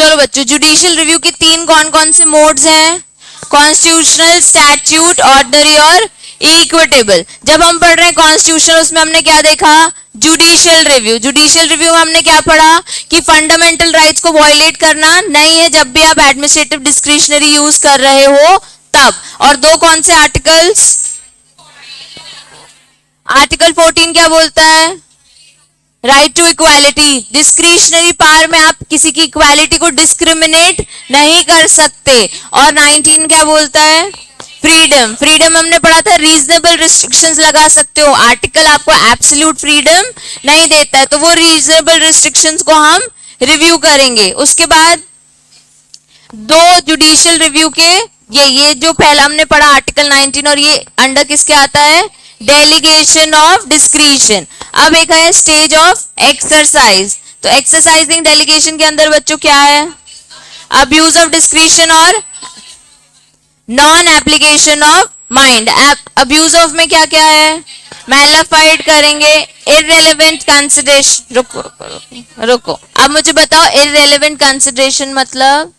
चलो बच्चों, judicial review के तीन कौन कौन से मोड्स हैं? कॉन्स्टिट्यूशनल, स्टैट्यूट, ऑर्डिनरी और इक्विटेबल। जब हम पढ़ रहे हैं कॉन्स्टिट्यूशनल, उसमें हमने क्या देखा? Judicial review. जुडिशियल रिव्यू में हमने क्या पढ़ा कि फंडामेंटल राइट्स को वायलेट करना नहीं है जब भी आप एडमिनिस्ट्रेटिव डिस्क्रिशनरी यूज कर रहे हो तब। और दो कौन से आर्टिकल्स? आर्टिकल 14 क्या बोलता है? Right to equality. Discretionary power में आप किसी की इक्वालिटी को डिस्क्रिमिनेट नहीं कर सकते। और 19 क्या बोलता है? फ्रीडम। फ्रीडम हमने पढ़ा था, रीजनेबल रिस्ट्रिक्शंस लगा सकते हो। आर्टिकल आपको एब्सोल्यूट फ्रीडम नहीं देता है, तो वो रीजनेबल रिस्ट्रिक्शंस को हम रिव्यू करेंगे। उसके बाद दो जुडिशियल रिव्यू के ये जो पहला हमने पढ़ा आर्टिकल 19, और ये अंडर किसके आता है? Delegation of discretion. अब एक है स्टेज ऑफ एक्सरसाइज। तो एक्सरसाइजिंग डेलीगेशन के अंदर बच्चों क्या है? अब्यूज ऑफ डिस्क्रिशन और non application of mind. Abuse of में क्या क्या है? मैलिफाइड करेंगे, इररेलेवेंट कंसिडरेशन। रुको रुको रुको, अब मुझे बताओ इररेलेवेंट कंसिडरेशन मतलब?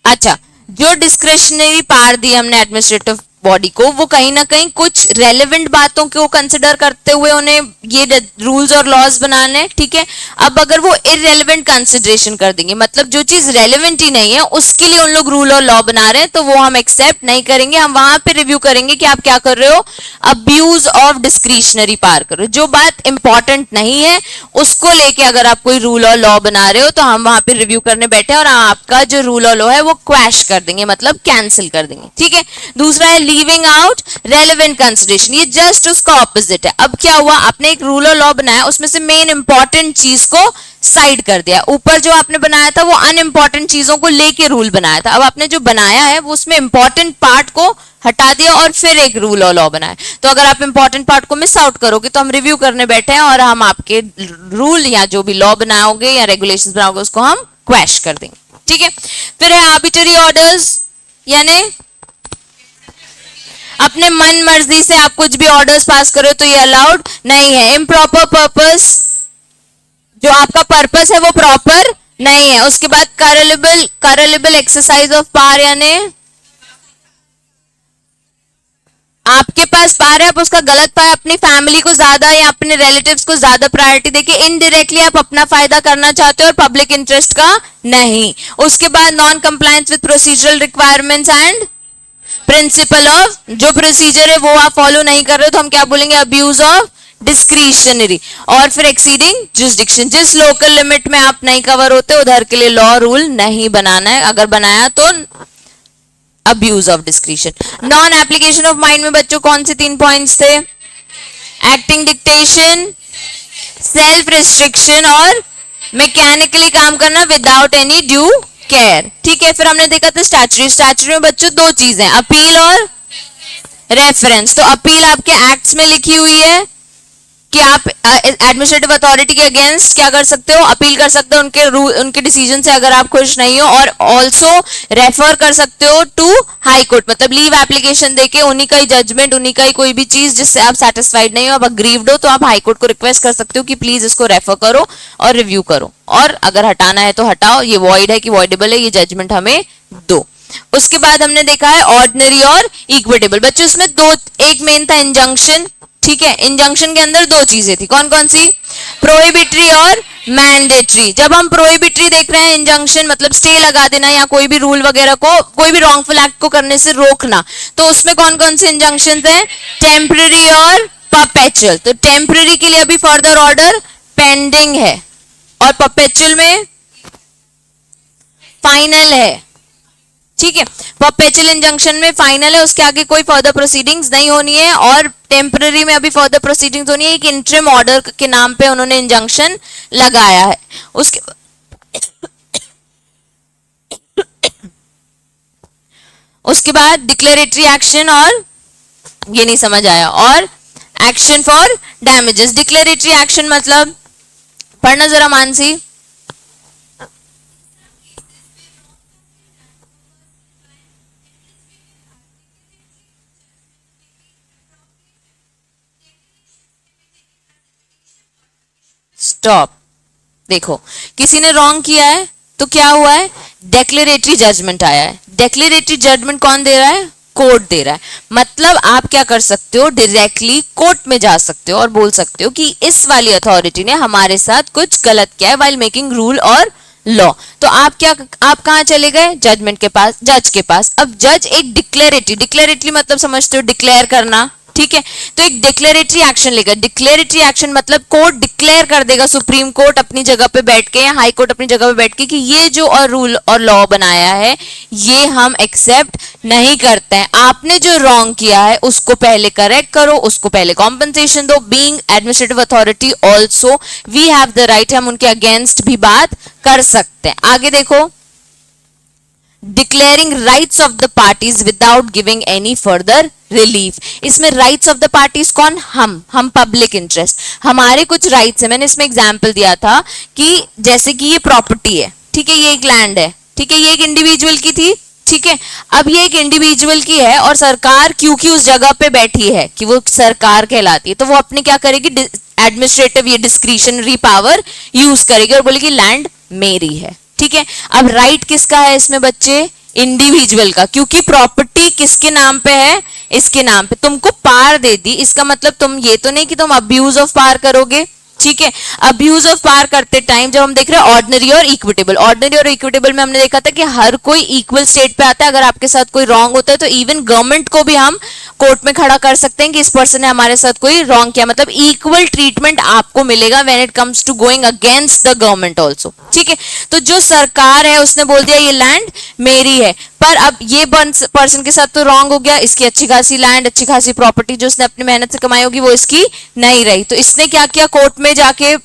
अच्छा, जो डिस्क्रिशनरी पावर दी हमने एडमिनिस्ट्रेटिव बॉडी को, वो कहीं ना कहीं कुछ रेलेवेंट बातों को कंसिडर करते हुए उन्हें ये रूल्स और लॉज बनाने, ठीक है। अब अगर वो इररेलेवेंट कंसिडरेशन कर देंगे, मतलब जो चीज रेलेवेंट ही नहीं है उसके लिए उन लोग रूल और लॉ बना रहे हैं, तो वो हम एक्सेप्ट नहीं करेंगे। हम वहां पे रिव्यू करेंगे कि आप क्या कर रहे हो? अब्यूज ऑफ डिस्क्रिशनरी पावर कर रहे हो। जो बात इंपॉर्टेंट नहीं है उसको लेके अगर आप कोई रूल और लॉ बना रहे हो, तो हम वहां पे रिव्यू करने बैठे और आपका जो रूल और लॉ है वो क्वैश कर देंगे, मतलब कैंसिल कर देंगे, ठीक है। दूसरा है लीविंग आउट रेलेवेंट कंसिडरेशन। ये जस्ट उसका ऑपोजिट है। अब क्या हुआ? आपने एक रूल और लॉ बनाया, उसमें से मेन इंपॉर्टेंट चीज को साइड कर दिया। ऊपर जो आपने बनाया था वो अनइंपॉर्टेंट चीजों को लेके रूल बनाया था। अब आपने जो बनाया है वो उसमें इंपॉर्टेंट पार्ट को हटा दिया और फिर एक रूल और लॉ बनाया। तो अगर आप इंपॉर्टेंट पार्ट को मिस आउट करोगे तो हम रिव्यू करने बैठे हैं और हम आपके रूल या जो भी लॉ बनाओगे या रेगुलेशंस बनाओगे उसको हम क्वैश कर देंगे, ठीक है। फिर है आर्बिट्ररी ऑर्डर्स, यानी अपने मन मर्जी से आप कुछ भी ऑर्डर्स पास करो तो ये अलाउड नहीं है। इम्प्रॉपर पर्पस, जो आपका पर्पस है वो प्रॉपर नहीं है। उसके बाद करेलेबल एक्सरसाइज ऑफ पावर, यानी आपके पास पावर है, आप उसका गलत पावर अपनी फैमिली को ज्यादा या अपने रिलेटिव्स को ज्यादा प्रायोरिटी देके इनडायरेक्टली आप अपना फायदा करना चाहते हो और पब्लिक इंटरेस्ट का नहीं। उसके बाद non compliance with procedural requirements and principle of, जो प्रोसीजर है वो आप फॉलो नहीं कर रहे हो तो हम क्या बोलेंगे? Abuse of discretionary. और फिर एक्सीडिंग जुरिसडिक्शन, जिस लोकल लिमिट में आप नहीं कवर होते उधर के लिए लॉ रूल नहीं बनाना है, अगर बनाया तो abuse of discretion. Non application of mind में बच्चों कौन से तीन पॉइंट्स थे? एक्टिंग डिक्टेशन, सेल्फ रिस्ट्रिक्शन और मैकेनिकली काम करना विदाउट एनी ड्यू केयर, ठीक है। फिर हमने देखा था स्टैच्यूटरी। स्टैच्यूटरी में बच्चों दो चीजें, अपील और रेफरेंस। तो अपील आपके एक्ट्स में लिखी हुई है कि आप एडमिनिस्ट्रेटिव अथॉरिटी के अगेंस्ट क्या कर सकते हो? अपील कर सकते हो उनके डिसीजन से अगर आप खुश नहीं हो। और ऑल्सो रेफर कर सकते हो टू हाई कोर्ट, मतलब लीव एप्लीकेशन देके उन्हीं का ही जजमेंट, उन्हीं का ही कोई भी चीज जिससे आप सेटिस्फाइड नहीं हो, आप अग्रीव्ड हो, तो आप हाई कोर्ट को रिक्वेस्ट कर सकते हो कि प्लीज इसको रेफर करो और रिव्यू करो, और अगर हटाना है तो हटाओ, ये वॉइड है कि वॉइडेबल है, ये जजमेंट हमें दो। उसके बाद हमने देखा है ऑर्डिनरी और इक्विटेबल। बच्चों इसमें दो, एक मेन था इंजंक्शन, ठीक है। इंजंक्शन के अंदर दो चीजें थी, कौन कौन सी? प्रोहिबिटरी और मैंडेटरी। जब हम प्रोहिबिटरी देख रहे हैं, इंजंक्शन मतलब स्टे लगा देना या कोई भी रूल वगैरह को, कोई भी रॉन्गफुल एक्ट को करने से रोकना, तो उसमें कौन कौन से इंजंक्शन है? टेम्पररी और परपेचुअल। तो टेम्पररी के लिए अभी फर्दर ऑर्डर पेंडिंग है और परपेचुअल में फाइनल है, ठीक है। परपेचुअल इंजंक्शन में फाइनल है, उसके आगे कोई फर्दर प्रोसीडिंग्स नहीं होनी है, और टेम्पररी में अभी फर्दर प्रोसीडिंग्स होनी है। एक इंटरिम ऑर्डर के नाम पे उन्होंने इंजंक्शन लगाया है। उसके बाद डिक्लेरेटरी एक्शन, और ये नहीं समझ आया, और action for damages. Declaratory action मतलब, पढ़ना जरा मानसी। स्टॉप। देखो किसी ने रॉन्ग किया है तो क्या हुआ है, डेक्लेरेटरी जजमेंट आया है। डेक्लेरेटरी जजमेंट कौन दे रहा है, कोर्ट दे रहा है। मतलब आप क्या कर सकते हो, डायरेक्टली कोर्ट में जा सकते हो और बोल सकते हो कि इस वाली अथॉरिटी ने हमारे साथ कुछ गलत किया है व्हाइल मेकिंग रूल और लॉ। तो आप कहां चले गए, जजमेंट के पास, जज के पास। अब जज एक डिक्लेरेटरी मतलब समझते हो, डिक्लेयर करना, ठीक है। तो एक डिक्लेरेटरी एक्शन लेगा। डिक्लेरेटरी एक्शन मतलब कोर्ट डिक्लेयर कर देगा, सुप्रीम कोर्ट अपनी जगह पे बैठ के या हाई कोर्ट अपनी जगह पे बैठ के, कि ये जो और रूल और लॉ बनाया है ये हम एक्सेप्ट नहीं करते हैं। आपने जो रॉन्ग किया है उसको पहले करेक्ट करो, उसको पहले कॉम्पनसेशन दो। Being administrative authority also we have the right, हम उनके अगेंस्ट भी बात कर सकते हैं। आगे देखो, declaring rights of the parties without giving any further relief. इसमें राइट्स ऑफ द पार्टीज कौन, हम पब्लिक इंटरेस्ट, हमारे कुछ राइट्स है। मैंने इसमें एग्जांपल दिया था कि जैसे कि ये प्रॉपर्टी है, ठीक है, ये एक लैंड है, ठीक है, ये एक इंडिविजुअल की थी, ठीक है। अब ये एक इंडिविजुअल की है और सरकार क्योंकि उस जगह पे बैठी है कि वो सरकार कहलाती है, तो वो अपने क्या करेगी, एडमिनिस्ट्रेटिव ये डिस्क्रिशनरी पावर यूज करेगी और बोलेगी लैंड मेरी है, ठीक है। अब राइट किसका है इसमें बच्चे, इंडिविजुअल का, क्योंकि प्रॉपर्टी किसके नाम पे है, इसके नाम पे। तुमको पावर दे दी, इसका मतलब तुम ये तो नहीं कि तुम अब्यूज ऑफ पावर करोगे, ठीक है। अब्यूज ऑफ पावर करते टाइम जब हम देख रहे हैं ऑर्डिनरी और इक्विटेबल, ऑर्डिनरी और इक्विटेबल में हमने देखा था कि हर कोई इक्वल स्टेट पे आता है। अगर आपके साथ कोई रॉन्ग होता है तो इवन गवर्नमेंट को भी हम कोर्ट में खड़ा कर सकते हैं कि इस पर्सन ने हमारे साथ कोई रॉन्ग किया, मतलब इक्वल ट्रीटमेंट आपको मिलेगा when it comes to going against the government also, ठीक है। तो जो सरकार है उसने बोल दिया ये लैंड मेरी है, पर अब ये पर्सन के साथ तो रॉन्ग हो गया, इसकी अच्छी खासी लैंड, अच्छी खासी प्रॉपर्टी जो उसने अपनी मेहनत से कमाई होगी वो इसकी नहीं रही। तो इसने क्या किया, कोर्ट में जाके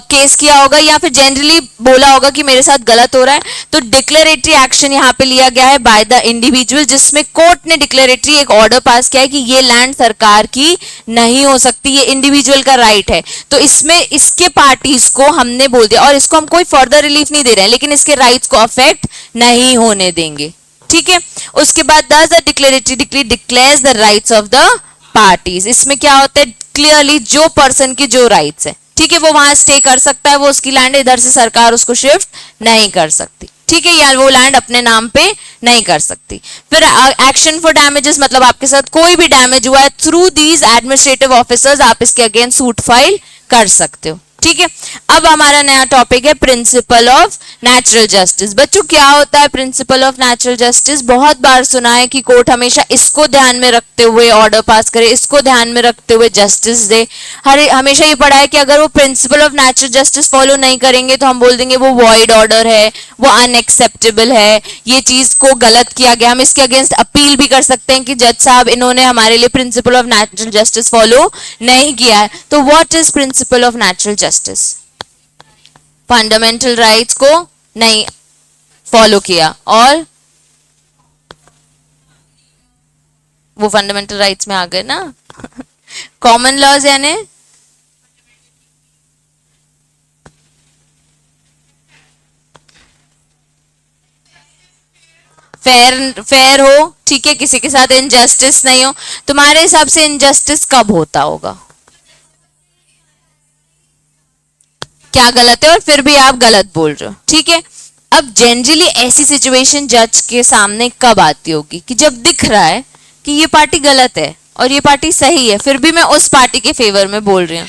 केस किया होगा या फिर जनरली बोला होगा कि मेरे साथ गलत हो रहा है। तो डिक्लेरेटरी एक्शन यहाँ पे लिया गया है बाय द इंडिविजुअल, जिसमें कोर्ट ने डिक्लेरेटरी एक ऑर्डर पास किया है कि ये लैंड सरकार की नहीं हो सकती, ये इंडिविजुअल का राइट है। तो इसमें इसके पार्टीज को हमने बोल दिया, और इसको हम कोई फर्दर रिलीफ नहीं दे रहे हैं, लेकिन इसके राइट्स को अफेक्ट नहीं होने देंगे, ठीक है। उसके बाद the declaratory decree declares the rights of the parties. इसमें क्या होता है, क्लियरली जो पर्सन की जो राइट्स है, ठीक है, वो वहां स्टे कर सकता है, वो उसकी लैंड, इधर से सरकार उसको शिफ्ट नहीं कर सकती, ठीक है, या वो लैंड अपने नाम पे नहीं कर सकती। फिर एक्शन फॉर डैमेजेस, मतलब आपके साथ कोई भी डैमेज हुआ है, थ्रू दीज एडमिनिस्ट्रेटिव ऑफिसर्स आप इसके अगेंस्ट सूट फाइल कर सकते हो, ठीक है। अब हमारा नया टॉपिक है प्रिंसिपल ऑफ नेचुरल जस्टिस। बच्चों क्या होता है प्रिंसिपल ऑफ नेचुरल जस्टिस, बहुत बार सुना है कि कोर्ट हमेशा इसको ध्यान में रखते हुए ऑर्डर पास करे, इसको ध्यान में रखते हुए जस्टिस दे। हमेशा ये पढ़ा है कि अगर वो principal of natural justice follow नहीं करेंगे तो हम बोल देंगे वो वॉइड ऑर्डर है, वो अनएक्सेप्टेबल है, ये चीज को गलत किया गया। हम इसके अगेंस्ट अपील भी कर सकते हैं कि जज साहब इन्होंने हमारे लिए principal of natural justice follow नहीं किया है। तो what is principal of natural justice, fundamental rights को नहीं फॉलो किया, और वो फंडामेंटल राइट्स में आ गए ना कॉमन लॉज, यानी फेयर हो, ठीक है, किसी के साथ इनजस्टिस नहीं हो। तुम्हारे हिसाब से इनजस्टिस कब होता होगा, क्या गलत है, और फिर भी आप गलत बोल रहे हो, ठीक है। अब जनरली ऐसी सिचुएशन जज के सामने कब आती होगी, कि जब दिख रहा है कि ये पार्टी गलत है और ये पार्टी सही है, फिर भी मैं उस पार्टी के फेवर में बोल रही हूँ।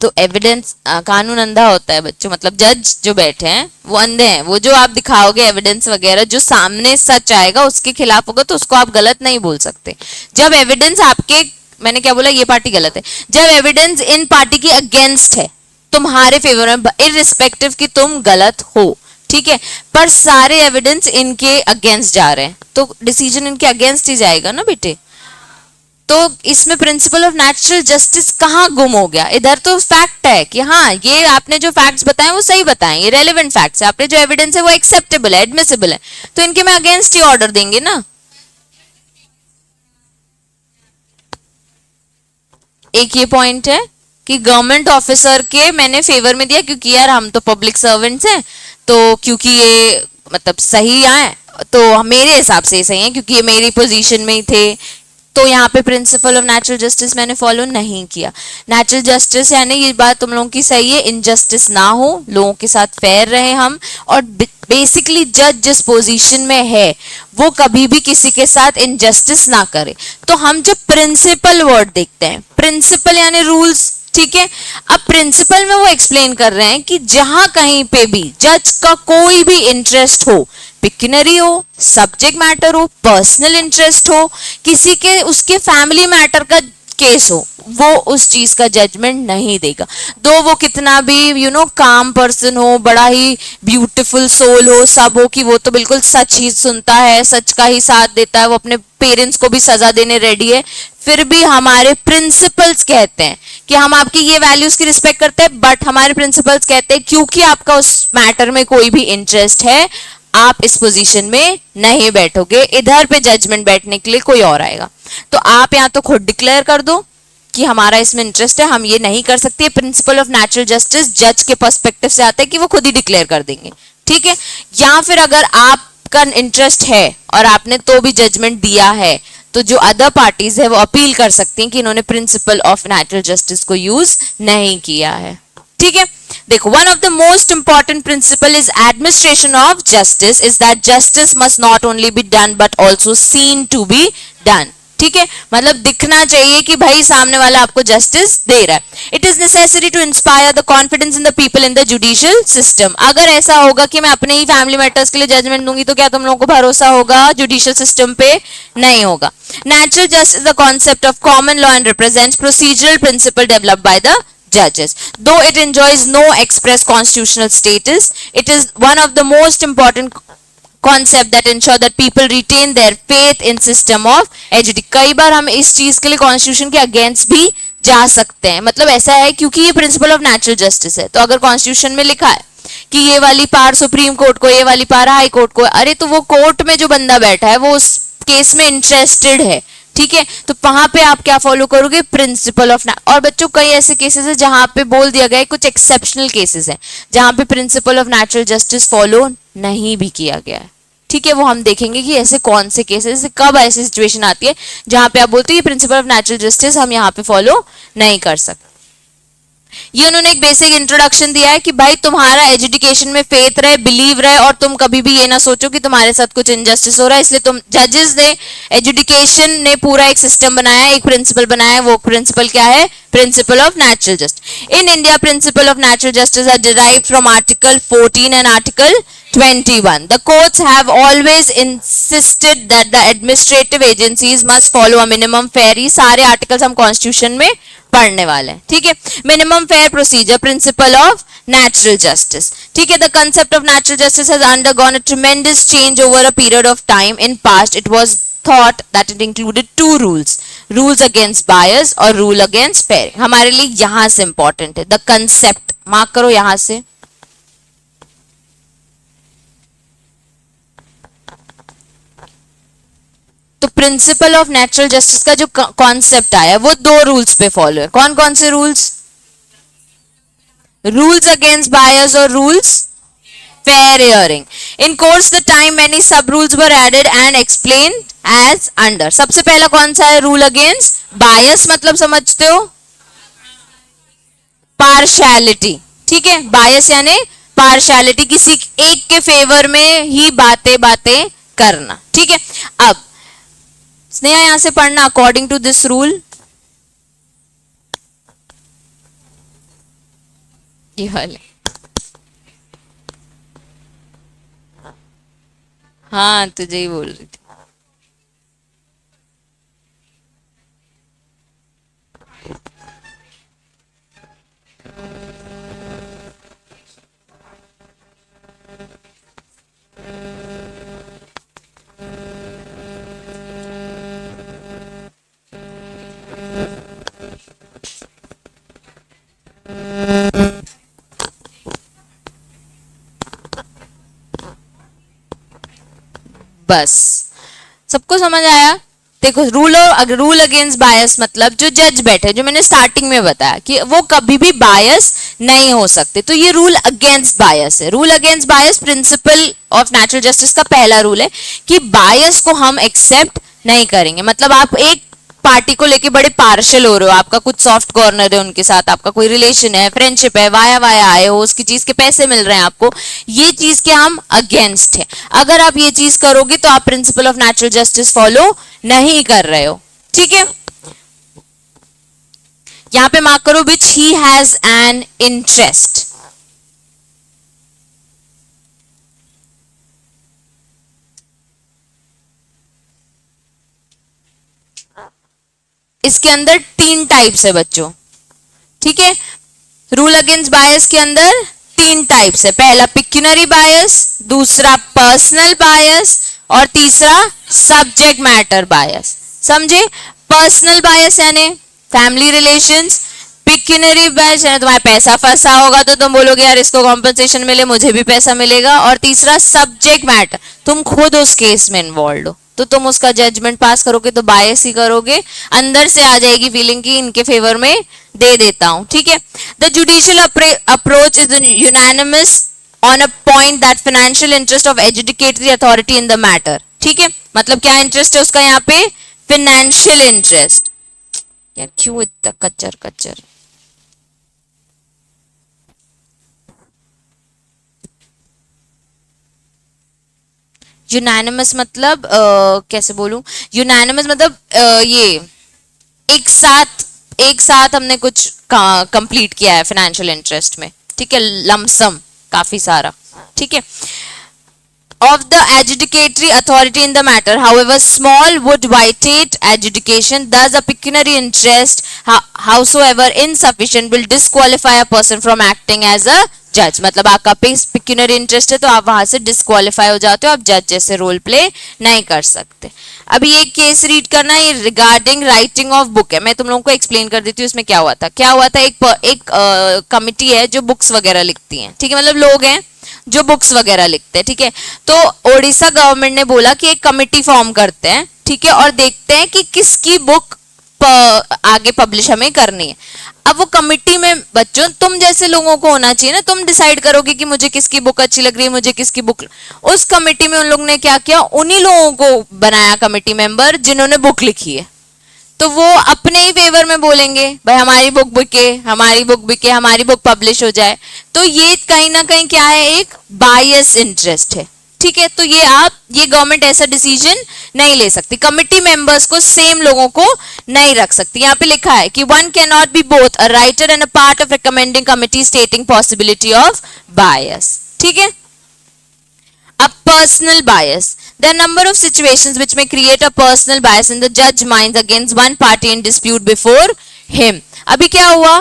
तो एविडेंस, कानून अंधा होता है बच्चों, मतलब जज जो बैठे हैं वो अंधे हैं। वो जो आप दिखाओगे एविडेंस वगैरह, जो सामने सच आएगा उसके खिलाफ होगा, तो उसको आप गलत नहीं बोल सकते। जब एविडेंस आपके, मैंने क्या बोला, ये पार्टी गलत है, जब एविडेंस इन पार्टी के अगेंस्ट है तुम्हारे फेवर में, इररिस्पेक्टिव कि तुम गलत हो, ठीक है, पर सारे एविडेंस इनके अगेंस्ट जा रहे हैं, तो डिसीजन इनके अगेंस्ट ही जाएगा ना बेटे। तो इसमें प्रिंसिपल ऑफ नेचुरल जस्टिस कहाँ गुम हो गया, इधर तो फैक्ट है कि हाँ ये आपने जो फैक्ट्स बताए वो सही बताए, ये रेलेवेंट फैक्ट्स है, आपने जो एविडेंस है वो एक्सेप्टेबल है, एडमिसिबल है, तो इनके में अगेंस्ट ही ऑर्डर देंगे ना। एक ये पॉइंट है कि गवर्नमेंट ऑफिसर के मैंने फेवर में दिया, क्योंकि यार हम तो पब्लिक सर्वेंट्स हैं, तो क्योंकि ये मतलब सही आए तो मेरे हिसाब से सही है, क्योंकि ये मेरी पोजीशन में ही थे, तो यहाँ पे प्रिंसिपल ऑफ नेचुरल जस्टिस मैंने फॉलो नहीं किया। नेचुरल जस्टिस यानी ये बात तुम लोगों की सही है, इनजस्टिस ना हो, लोगों के साथ फेयर रहे हम, और बेसिकली जज जिस पोजीशन में है वो कभी भी किसी के साथ इनजस्टिस ना करे। तो हम जब प्रिंसिपल वर्ड देखते हैं, प्रिंसिपल यानी रूल्स, ठीक है। अब प्रिंसिपल में वो एक्सप्लेन कर रहे हैं कि जहां कहीं पे भी जज का कोई भी इंटरेस्ट हो, पिक्यूनरी हो, सब्जेक्ट मैटर हो, पर्सनल इंटरेस्ट हो, किसी के उसके फैमिली मैटर का केस हो, वो उस चीज का जजमेंट नहीं देगा। दो वो कितना भी काम पर्सन हो, बड़ा ही ब्यूटीफुल सोल हो, सब हो, कि वो तो बिल्कुल सच ही सुनता है, सच का ही साथ देता है, वो अपने पेरेंट्स को भी सजा देने रेडी है, फिर भी हमारे प्रिंसिपल्स कहते हैं कि हम आपकी ये वैल्यूज की रिस्पेक्ट करते हैं, बट हमारे प्रिंसिपल्स कहते हैं क्योंकि आपका उस मैटर में कोई भी इंटरेस्ट है, आप इस पोजीशन में नहीं बैठोगे, इधर पे जजमेंट बैठने के लिए कोई और आएगा। तो आप या तो खुद डिक्लेयर कर दो कि हमारा इसमें इंटरेस्ट है, हम ये नहीं कर सकते। प्रिंसिपल ऑफ नेचुरल जस्टिस जज के पर्सपेक्टिव से आता है कि वो खुद ही डिक्लेयर कर देंगे, ठीक है। या फिर अगर आपका इंटरेस्ट है और आपने तो भी जजमेंट दिया है, तो जो अदर पार्टीज है वो अपील कर सकती हैं कि इन्होंने प्रिंसिपल ऑफ नेचुरल जस्टिस को यूज नहीं किया है, ठीक है। देखो, one of the most important principle is administration of justice is that justice must not only be done but also seen to be done, ठीक है। मतलब दिखना चाहिए कि भाई सामने वाला आपको जस्टिस दे रहा है। It is necessary to inspire the confidence in the people in the judicial system. अगर ऐसा होगा कि मैं अपने ही फैमिली मैटर्स के लिए जजमेंट दूंगी, तो क्या तुम लोगों को भरोसा होगा जुडिशियल सिस्टम पे? नहीं होगा। Natural justice the concept of common law and represents procedural principle developed by the judges. Though it enjoys no express constitutional status, it is one of the most important concept that ensure that people retain their faith in system of education. कई बार हम इस चीज के लिए constitution के against भी जा सकते हैं। मतलब ऐसा है क्योंकि ये प्रिंसिपल ऑफ नेचुरल जस्टिस है, तो अगर कॉन्स्टिट्यूशन में लिखा है कि ये वाली पार सुप्रीम कोर्ट को, ये वाली पार हाई कोर्ट को, अरे तो वो कोर्ट में जो बंदा बैठा है वो उस केस में इंटरेस्टेड है, ठीक है। तो वहां पे आप क्या फॉलो करोगे? Principle of. और बच्चों कई ऐसे केसेस है जहां पे बोल दिया गया है, कुछ एक्सेप्शनल केसेस हैं जहां पे principal of natural justice follow नहीं भी किया गया है, ठीक है। वो हम देखेंगे कि ऐसे कौन से केसेस, कब ऐसी सिचुएशन आती है जहां पे आप बोलते हो ये प्रिंसिपल ऑफ नेचुरल जस्टिस हम यहाँ पे फॉलो नहीं कर सकते। ये उन्होंने एक बेसिक इंट्रोडक्शन दिया है कि भाई तुम्हारा एजुकेशन में फेथ रहे, बिलीव रहे, और तुम कभी भी ये ना सोचो कि तुम्हारे साथ कुछ इनजस्टिस हो रहा है। इसलिए तुम जजेस ने, एजुकेशन ने पूरा एक सिस्टम बनाया, एक प्रिंसिपल बनाया। वो प्रिंसिपल क्या है? Principle of natural justice. In India principle of natural justice are derived from article 14 and article 21. The courts have always insisted that the administrative agencies must follow a minimum fair. ये सारे articles हम constitution में पढ़ने वाले हैं, ठीक है। Minimum fair procedure, principal of natural justice, ठीक है। The concept of natural justice has undergone a ट्रेमेंडस change over a period of time. In past it was thought that it included two rules against bias और rule against fair. हमारे लिए यहां से important है the concept, mark करो यहां से। तो प्रिंसिपल ऑफ नेचुरल जस्टिस का जो कॉन्सेप्ट आया वो दो रूल्स पे फॉलो है। कौन कौन से रूल्स? रूल्स अगेंस्ट बायर्स और rules fair hearing. In course the time many sub rules were added and explained as under. सबसे पहला कौन सा है? रूल अगेंस्ट बायस, मतलब समझते हो? पार्शियलिटी, ठीक है। बायस यानी पार्शियलिटी, किसी एक के फेवर में ही बातें करना, ठीक है। अब स्नेहा यहां से पढ़ना अकॉर्डिंग टू दिस रूल। ये वाले, हाँ तुझे ही बोल रही थी। बस सबको समझ आया? देखो, रूल अगेंस्ट बायस मतलब जो जज बैठे, जो मैंने स्टार्टिंग में बताया कि वो कभी भी बायस नहीं हो सकते, तो ये रूल अगेंस्ट बायस है। Rule against bias principal of natural justice का पहला रूल है कि बायस को हम एक्सेप्ट नहीं करेंगे। मतलब आप एक पार्टी को लेके बड़े पार्शल हो रहे हो, आपका कुछ सॉफ्ट कॉर्नर है उनके साथ, आपका कोई रिलेशन है, फ्रेंडशिप है, वाया वाया आए हो, उसकी चीज के पैसे मिल रहे हैं आपको, ये चीज के हम अगेंस्ट है। अगर आप ये चीज करोगे तो आप principal of natural justice follow नहीं कर रहे हो। ठीक है, यहां पे मार्क करो विच ही हैज एन इंटरेस्ट। इसके अंदर 3 टाइप्स है बच्चों। ठीक है, रूल अगेंस्ट बायस के अंदर 3 टाइप्स है। पहला पिक्यूनरी बायस, दूसरा पर्सनल बायस और तीसरा सब्जेक्ट मैटर बायस। समझे? पर्सनल बायस यानी फैमिली रिलेशंस, पिक्यूनरी बायस यानी तुम्हारा पैसा फंसा होगा तो तुम बोलोगे यार इसको कॉम्पनसेशन मिले मुझे भी पैसा मिलेगा, और तीसरा सब्जेक्ट मैटर, तुम खुद उस केस में इन्वॉल्व हो तो तुम उसका जजमेंट पास करोगे तो बायस ही करोगे, अंदर से आ जाएगी फीलिंग की इनके फेवर में दे देता हूं। ठीक है, the judicial approach is unanimous on a point that financial interest of adjudicatory authority in the matter. ठीक है, मतलब क्या इंटरेस्ट है उसका यहाँ पे? Financial interest. यार क्यों इतना कच्चर कच्चर? यूनानिमस मतलब कैसे बोलूं? यूनानिमस मतलब ये एक साथ हमने कुछ कंप्लीट किया है फाइनेंशियल इंटरेस्ट में। ठीक है, लमसम काफी सारा। ठीक है, of the adjudicatory authority in the matter, however small, would violate adjudication. Thus, a pecuniary interest, howsoever insufficient, will disqualify a person from acting as a जज। मतलब आपका पिक्यूनरी इंटरेस्ट है तो आप वहां से डिस्क्वालीफाई हो जाते हो, आप जज जैसे रोल प्ले नहीं कर सकते। अभी ये केस रीड करना, ये रिगार्डिंग राइटिंग ऑफ बुक है, मैं तुम लोगों को एक्सप्लेन कर देती हूँ इसमें क्या हुआ था। क्या हुआ था, एक कमिटी है जो बुक्स वगैरह लिखती है। ठीक है, मतलब लोग हैं जो बुक्स वगैरह लिखते हैं। ठीक है, तो ओडिशा गवर्नमेंट ने बोला कि एक कमिटी फॉर्म करते हैं। ठीक है, और देखते हैं कि किसकी बुक आगे पब्लिश हमें करनी है। अब वो कमिटी में बच्चों तुम जैसे लोगों को होना चाहिए ना, तुम डिसाइड करोगे कि मुझे किसकी बुक अच्छी लग रही है, मुझे किसकी बुक। उस कमिटी में उन लोगों ने क्या किया, उन्हीं लोगों को बनाया कमिटी मेंबर जिन्होंने बुक लिखी है। तो वो अपने ही फेवर में बोलेंगे भाई हमारी बुक बिके, हमारी बुक बिके, हमारी बुक पब्लिश हो जाए। तो ये कहीं ना कहीं क्या है, एक बायस इंटरेस्ट है। ठीक है, तो ये गवर्नमेंट ऐसा डिसीजन नहीं ले सकती, कमिटी मेंबर्स को सेम लोगों को नहीं रख सकती। यहाँ पे लिखा है कि one can not be both a writer and a part of recommending committee स्टेटिंग possibility of बायस। ठीक है, a personal bias. There are a number of situations which may create a personal bias in the judge minds against one party in dispute before him. अभी क्या हुआ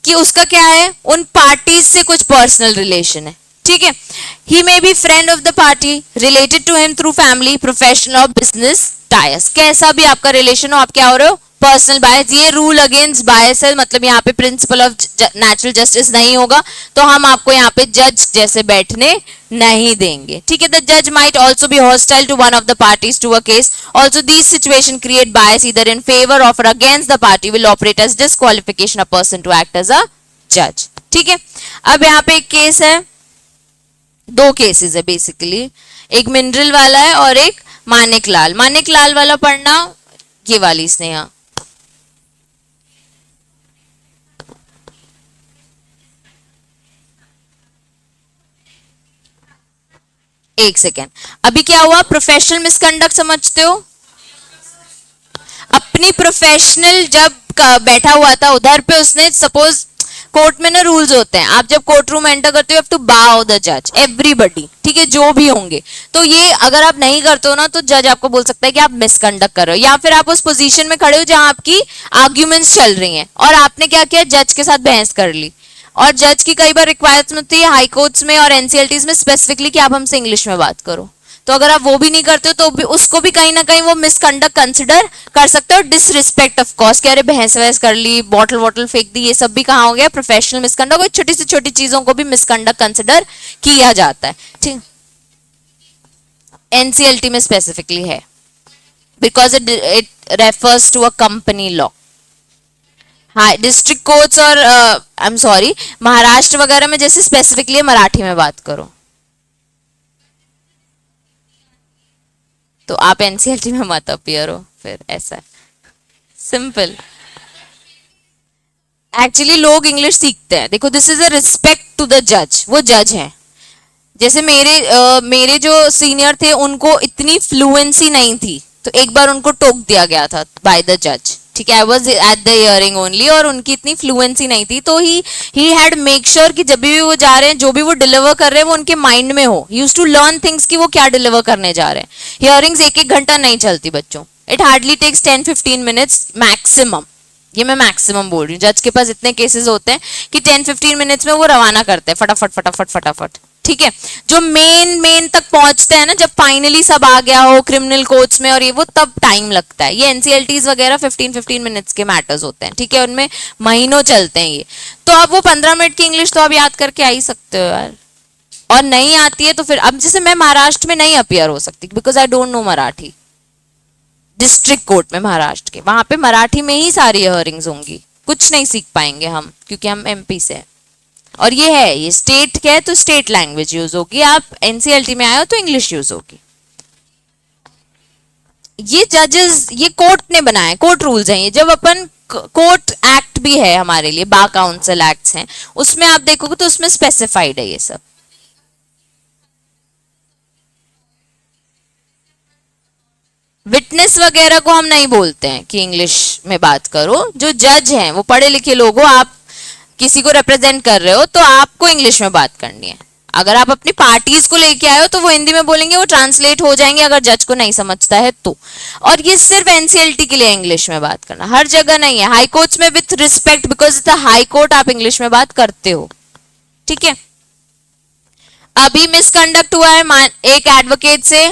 कि उसका क्या है, उन पार्टीज से कुछ पर्सनल रिलेशन है। ठीक है, he may be friend of the party, related to him through family, professional or business ties. कैसा भी आपका रिलेशन हो, आप क्या हो रहे हो, पर्सनल बायस। ये रूल अगेंस्ट बायस है, मतलब यहाँ पे प्रिंसिपल ऑफ नेचुरल जस्टिस नहीं होगा, तो हम आपको यहाँ पे जज जैसे बैठने नहीं देंगे। ठीक है, द जज might also be hostile to one of the parties to a case. Also these situation create bias either in favour of और against the party, will operate as disqualification of person to act as a जज। ठीक है, अब यहाँ पे एक case है, 2 cases है बेसिकली, एक मिनरल वाला है और एक मानिक लाल। मानिक लाल वाला पढ़ना, ये वाली स्नेहा। एक सेकेंड, अभी क्या हुआ, प्रोफेशनल मिसकंडक्ट समझते हो? अपनी प्रोफेशनल जब बैठा हुआ था उधर पे उसने, सपोज कोर्ट में ना रूल्स होते हैं, आप जब कोर्ट रूम एंटर करते हो टू बाउ द जज, एवरीबडी। ठीक है, जो भी होंगे, तो ये अगर आप नहीं करते हो ना तो जज आपको बोल सकता है कि आप मिसकंडक्ट कर रहे हो, या फिर आप उस पोजीशन में खड़े हो जहां आपकी आर्ग्यूमेंट्स चल रही हैं और आपने क्या किया, जज के साथ बहस कर ली। और जज की कई बार रिक्वायरमेंट होती है हाई कोर्ट्स में और एनसीएलटीज में स्पेसिफिकली कि आप हमसे इंग्लिश में बात करो। तो अगर आप वो भी नहीं करते हो तो भी उसको भी कहीं ना कहीं वो मिसकंडक्ट कंसिडर कर सकते हो। डिसरिस्पेक्ट ऑफ कोर्स, कह रहे बहस वहस कर ली, बॉटल वॉटल फेंक दी, ये सब भी कहाँ हो गया, प्रोफेशनल मिसकंडक्ट। छोटी से छोटी चीजों को भी मिसकंडक्ट कंसिडर किया जाता है। ठीक, एनसीएलटी में स्पेसिफिकली है, because it refers to a company law. हाँ, डिस्ट्रिक्ट कोर्ट्स और आई एम सॉरी महाराष्ट्र वगैरह में जैसे स्पेसिफिकली मराठी में बात करो, तो आप एनसीएलटी में मत अपीयर हो, फिर ऐसा है। सिंपल। एक्चुअली लोग इंग्लिश सीखते हैं, देखो this is a respect to the जज, वो जज हैं। जैसे मेरे जो सीनियर थे उनको इतनी फ्लुएंसी नहीं थी, तो एक बार उनको टोक दिया गया था बाय द जज, ठीक है, I was at the hearing only, और उनकी इतनी फ्लुएंसी नहीं थी, तो ही हैड मेक श्योर कि जब भी वो जा रहे हैं, जो भी वो डिलीवर कर रहे हैं, वो उनके माइंड में हो। He used to learn things कि वो क्या डिलीवर करने जा रहे हैं। हियरिंग्स एक एक घंटा नहीं चलती बच्चों, it hardly takes 10-15 minutes maximum. ये मैं मैक्सिमम बोल रही हूँ, जज के पास इतने केसेस होते हैं कि 10-15 मिनट्स में वो रवाना करते हैं फटाफट फटाफट फटाफट, ठीक है। जो मेन तक पहुंचते हैं ना, जब फाइनली सब आ गया हो क्रिमिनल कोर्ट्स में और ये वो, तब टाइम लगता है। ये एनसीएलटीज वगैरह 15-15 मिनट्स के मैटर्स होते हैं, ठीक है, उनमें महीनों चलते हैं ये। तो अब वो 15 मिनट की इंग्लिश तो आप याद करके आ ही सकते हो यार, और नहीं आती है तो फिर, अब जैसे मैं महाराष्ट्र में नहीं अपियर हो सकती because I don't know Marathi. District court में महाराष्ट्र के, वहां पे मराठी में ही सारी हियरिंग्स होंगी, कुछ नहीं सीख पाएंगे हम, क्योंकि हम एमपी से हैं। और ये है, ये स्टेट क्या है तो स्टेट लैंग्वेज यूज होगी, आप एनसीएलटी में आए हो तो इंग्लिश यूज होगी। ये जजेस, ये कोर्ट ने बनाए, कोर्ट रूल्स हैं ये। जब अपन कोर्ट एक्ट भी है हमारे लिए, बार काउंसिल एक्ट्स हैं, उसमें आप देखोगे तो उसमें स्पेसिफाइड है ये सब। विटनेस वगैरह को हम नहीं बोलते हैं कि इंग्लिश में बात करो। जो जज हैं वो पढ़े लिखे लोग हो, आप किसी को रिप्रेजेंट कर रहे हो तो आपको इंग्लिश में बात करनी है। अगर आप अपनी पार्टीज को लेके आए हो तो वो हिंदी में बोलेंगे, वो ट्रांसलेट हो जाएंगे अगर जज को नहीं समझता है तो। और ये सिर्फ एनसीएलटी के लिए इंग्लिश में बात करना, हर जगह नहीं है। हाई कोर्ट्स में with respect, because it's high court, आप इंग्लिश में बात करते हो, ठीक है। अभी मिसकंडक्ट हुआ है एक एडवोकेट से,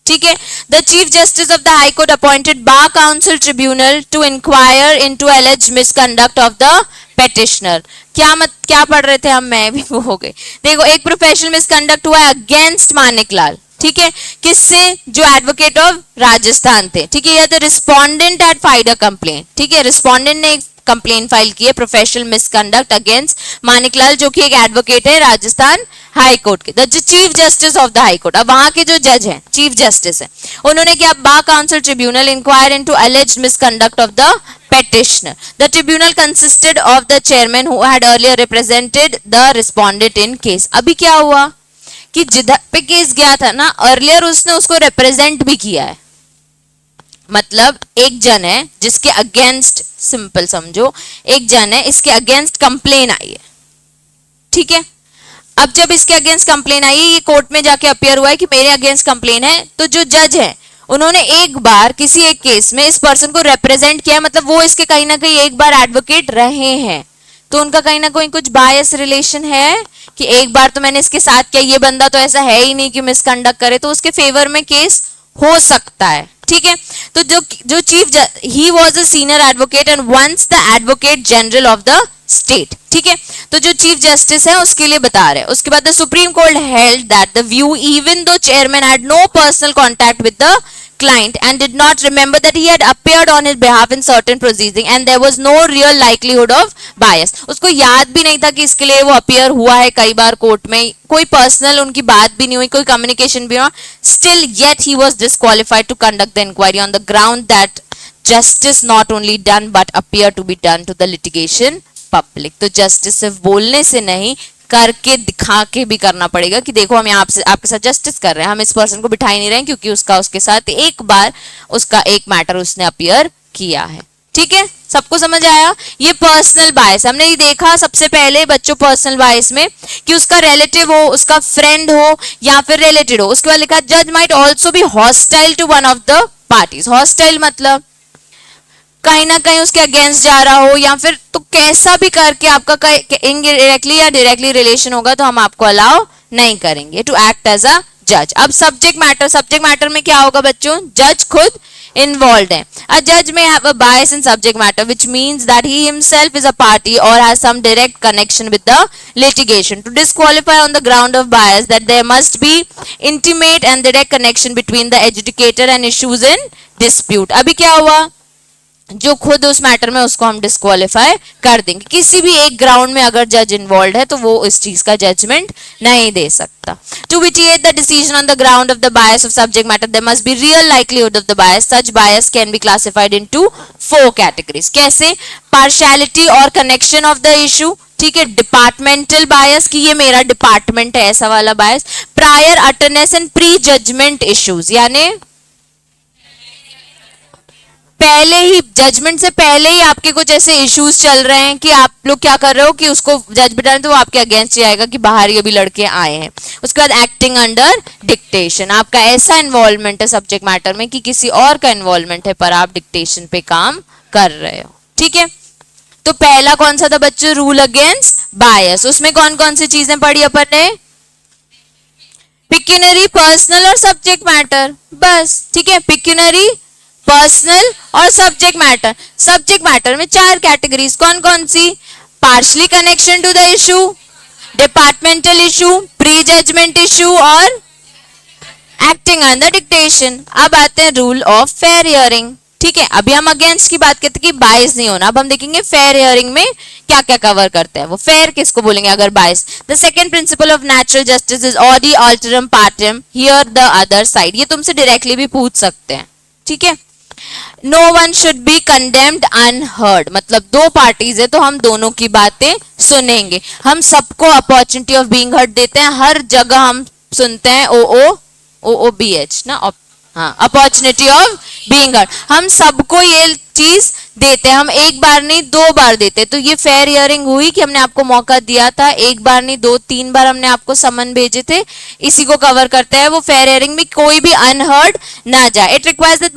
ठीक है। The chief justice of the high court appointed bar council tribunal to inquire into alleged misconduct of the petitioner. क्या पढ़ रहे थे हम, मैं भी वो हो गई। देखो, एक प्रोफेशनल मिसकंडक्ट हुआ है अगेंस्ट मानिक लाल, ठीक है, किससे, जो एडवोकेट ऑफ राजस्थान थे, ठीक है। The respondent had filed a complaint, ठीक है, रिस्पोंडेंट ने कंप्लेन फाइल की है प्रोफेशनल मिसकंडक्ट अगेंस्ट मानिकलाल, जो कि एक एडवोकेट है राजस्थान हाई कोर्ट के, the chief justice of the high court. अब वहां के जो जज हैं, चीफ जस्टिस है, उन्होंने क्या, bar council tribunal inquire into alleged misconduct of the petitioner. The tribunal consisted of the chairman who had earlier represented the respondent in case. अभी क्या हुआ कि जिधर पे केस गया था ना अर्लियर, उसने उसको रिप्रेजेंट भी किया है। मतलब एक जन है जिसके अगेंस्ट, सिंपल समझो, एक जन है, इसके अगेंस्ट कंप्लेन आई है, ठीक है। अब जब इसके अगेंस्ट कंप्लेन आई है, ये कोर्ट में जाके अपियर हुआ है कि मेरे अगेंस्ट कंप्लेन है, तो जो जज है उन्होंने एक बार किसी एक केस में इस पर्सन को रिप्रेजेंट किया, मतलब वो इसके कहीं ना कहीं एक बार एडवोकेट रहे हैं, तो उनका कहीं ना कहीं कुछ बायस रिलेशन है कि एक बार तो मैंने इसके साथ किया, ये बंदा तो ऐसा है ही नहीं कि मिसकंडक्ट करे, तो उसके फेवर में केस हो सकता है, ठीक है। तो जो chief, he was a senior advocate and once the advocate general of the state, ठीक है। तो जो चीफ जस्टिस है उसके लिए बता रहे हैं। उसके बाद the supreme court held that the view even though chairman had no personal contact with the client and did not remember that he had appeared on his behalf in certain proceeding and there was no real likelihood of bias. उसको याद भी नहीं था कि इसके लिए वो appear हुआ है कई बार कोर्ट में, कोई पर्सनल उनकी बात भी नहीं हुई, कोई कम्युनिकेशन भी नहीं, still yet he was disqualified to conduct the inquiry on the ground that justice not only done but appear to be done to the litigation public. तो जस्टिस सिर्फ बोलने से नहीं, करके दिखा के भी करना पड़ेगा कि देखो हम यहाँ आपके साथ जस्टिस कर रहे हैं, हम इस पर्सन को बिठा ही नहीं रहे हैं क्योंकि उसके साथ एक बार उसका एक मैटर उसने अपीयर किया है, ठीक है। सबको समझ आया। ये पर्सनल बायस हमने ये देखा सबसे पहले बच्चों, पर्सनल बायस में कि उसका रिलेटिव हो, उसका फ्रेंड हो या फिर रिलेटेड हो। उसके बाद लिखा जज might also be hostile to one of the parties. Hostile मतलब कहीं ना कहीं उसके अगेंस्ट जा रहा हो, या फिर तो कैसा भी करके आपका इनडायरेक्टली या डायरेक्टली रिलेशन होगा तो हम आपको अलाउ नहीं करेंगे टू एक्ट एज अ जज। अब सब्जेक्ट मैटर में क्या होगा बच्चों, जज खुद involved है। A judge may have a bias in subject matter, which means that he himself is a party or has some direct connection with the litigation. To disqualify on the ground of bias, that there must be intimate and direct connection between the adjudicator and issues in dispute. अभी क्या हुआ, जो खुद उस matter में, उसको हम disqualify कर देंगे। किसी भी एक ग्राउंड में अगर जज इन्वॉल्व है तो वो इस चीज का जजमेंट नहीं दे सकता। To vitiate the decision on the ground of the bias of subject matter there must be real likelihood of the bias. Such bias can be classified into 4 categories. कैसे? पार्शियलिटी और कनेक्शन ऑफ द इशू, ठीक है, departmental बायस कि ये मेरा department है ऐसा वाला bias, prior utterance and pre judgement issues, यानी पहले ही जजमेंट से पहले ही आपके कुछ ऐसे इश्यूज चल रहे हैं कि आप लोग क्या कर रहे हो कि उसको जज बिठाने, तो वो आपके अगेंस्ट ही आएगा कि बाहर ये भी लड़के आए हैं। उसके बाद एक्टिंग अंडर डिक्टेशन, आपका ऐसा इन्वॉल्वमेंट है सब्जेक्ट मैटर में कि किसी और का इन्वॉल्वमेंट है पर आप डिक्टेशन पे काम कर रहे हो, ठीक है। तो पहला कौन सा था बच्चों? Rule against bias. उसमें कौन कौन सी चीजें पढ़ी अपन ने? पिक्यूनरी, पर्सनल और सब्जेक्ट मैटर, बस, ठीक है। पिक्यूनरी, पर्सनल और सब्जेक्ट मैटर। सब्जेक्ट मैटर में 4 कैटेगरीज, कौन कौन सी? Partially connection to the issue, departmental issue, pre judgement issue और एक्टिंग अंडर डिक्टेशन। अब आते हैं रूल ऑफ फेयर हियरिंग, ठीक है। अभी हम अगेंस्ट की बात करते हैं कि बायस नहीं होना, अब हम देखेंगे फेयर हियरिंग में क्या क्या कवर करते हैं। वो फेयर किसको बोलेंगे अगर bias? The second principle of natural justice is audi alteram partem hear the other side. ये तुमसे डायरेक्टली भी पूछ सकते हैं, ठीक है। No one should be condemned unheard, मतलब 2 पार्टीज है तो हम दोनों की बातें सुनेंगे। हम सबको अपॉर्चुनिटी ऑफ बीइंग हर्ड देते हैं, हर जगह हम सुनते हैं ओ बी एच ना, हाँ, अपॉर्चुनिटी ऑफ बीइंग हर्ड। हम सबको ये चीज देते हैं, हम एक बार नहीं 2 बार देते हैं। तो ये फेयर हियरिंग हुई कि हमने आपको मौका दिया था, एक बार नहीं 2-3 बार हमने आपको समन भेजे थे, इसी को कवर करते हैं वो फेयर हियरिंग में, कोई भी अनहर्ड ना जाए। It requires that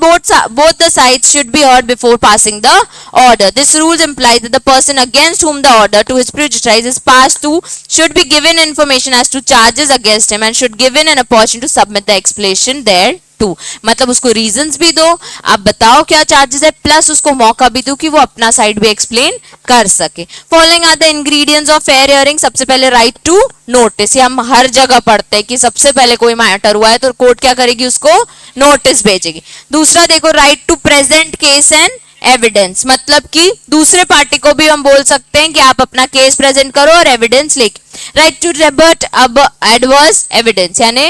both the sides should be heard before passing the order. This rules implies that the person against whom the order to his prejudice is passed to should be given information as to charges against him and should given an opportunity to submit the explanation there to, मतलब उसको reasons भी दो, आप बताओ क्या charges है, plus उसको मौका भी दो कि वो अपना साइड भी एक्सप्लेन कर सके। Following are the ingredients of fair hearing. सबसे पहले राइट टू नोटिस, ये हम हर जगह पढ़ते हैं कि सबसे पहले कोई मैटर हुआ है तो कोर्ट क्या करेगी, उसको नोटिस भेजेगी। दूसरा देखो, right to present case and evidence, मतलब कि दूसरे पार्टी को भी हम बोल सकते हैं कि आप अपना केस प्रेजेंट करो और एविडेंस लेके। राइट टू रिबट अब एडवर्स एविडेंस, यानी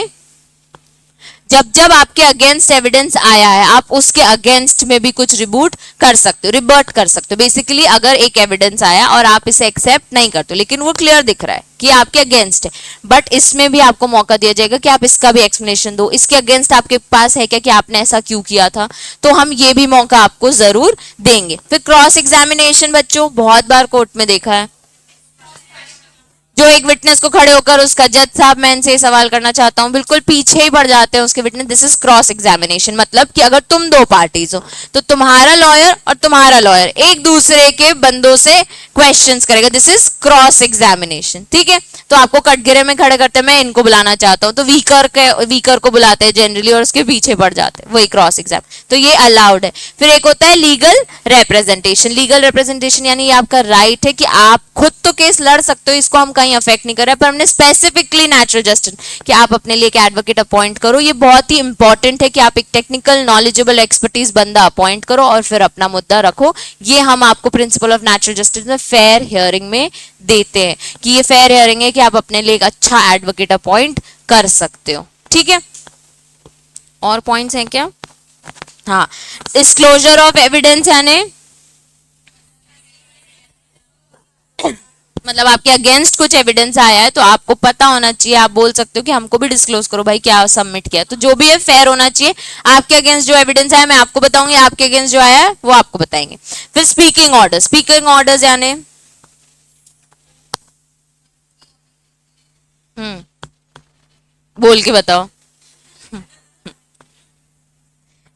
जब जब आपके अगेंस्ट एविडेंस आया है आप उसके अगेंस्ट में भी कुछ रिबूट कर सकते हो, रिबर्ट कर सकते हो। बेसिकली अगर एक एविडेंस आया और आप इसे एक्सेप्ट नहीं करते लेकिन वो क्लियर दिख रहा है कि आपके अगेंस्ट है, बट इसमें भी आपको मौका दिया जाएगा कि आप इसका भी एक्सप्लेनेशन दो, इसके अगेंस्ट आपके पास है क्या कि आपने ऐसा क्यों किया था, तो हम ये भी मौका आपको जरूर देंगे। फिर क्रॉस एग्जामिनेशन बच्चों, बहुत बार कोर्ट में देखा है, जो एक विटनेस को खड़े होकर उसका जज साहब मैं इनसे सवाल करना चाहता हूं, बिल्कुल पीछे ही पड़ जाते हैं उसके witness. This is cross examination, मतलब कि अगर तुम 2 पार्टीज हो तो तुम्हारा लॉयर और तुम्हारा लॉयर एक दूसरे के बंदों से क्वेश्चंस करेगा, दिस इज क्रॉस एग्जामिनेशन, ठीक है। तो आपको कटघरे में खड़े करते हैं, मैं इनको बुलाना चाहता हूँ, तो वीकर को बुलाते हैं जनरली और उसके पीछे पड़ जाते हैं, वही क्रॉस एग्जाम, तो ये अलाउड है। फिर एक होता है लीगल रिप्रेजेंटेशन। लीगल रिप्रेजेंटेशन यानी ये आपका राइट है कि आप खुद तो केस लड़ सकते हो, इसको हम कहीं अफेक्ट नहीं कर रहे, पर हमने स्पेसिफिकली नेचुरल जस्टिस कि आप अपने लिए एक एडवोकेट अपॉइंट करो। ये बहुत ही इंपॉर्टेंट है कि आप एक टेक्निकल नॉलेजेबल एक्सपर्टीज बंदा अपॉइंट करो और फिर अपना मुद्दा रखो। ये हम आपको प्रिंसिपल ऑफ नेचुरल जस्टिस में फेयर हियरिंग में देते हैं कि ये फेयर हियरिंग है कि आप अपने लिए एक अच्छा एडवोकेट अपॉइंट कर सकते हो, ठीक है। और पॉइंट्स हैं क्या? हाँ, डिस्क्लोजर ऑफ एविडेंस यानी मतलब आपके अगेंस्ट कुछ एविडेंस आया है तो आपको पता होना चाहिए, आप बोल सकते हो कि हमको भी डिस्क्लोज करो भाई क्या सबमिट किया, तो जो भी है फेयर होना चाहिए। आपके अगेंस्ट जो एविडेंस आया मैं आपको बताऊंगी, आपके अगेंस्ट जो आया है वो आपको बताएंगे। फिर स्पीकिंग ऑर्डर, स्पीकिंग ऑर्डर्स यानी बोल के बताओ,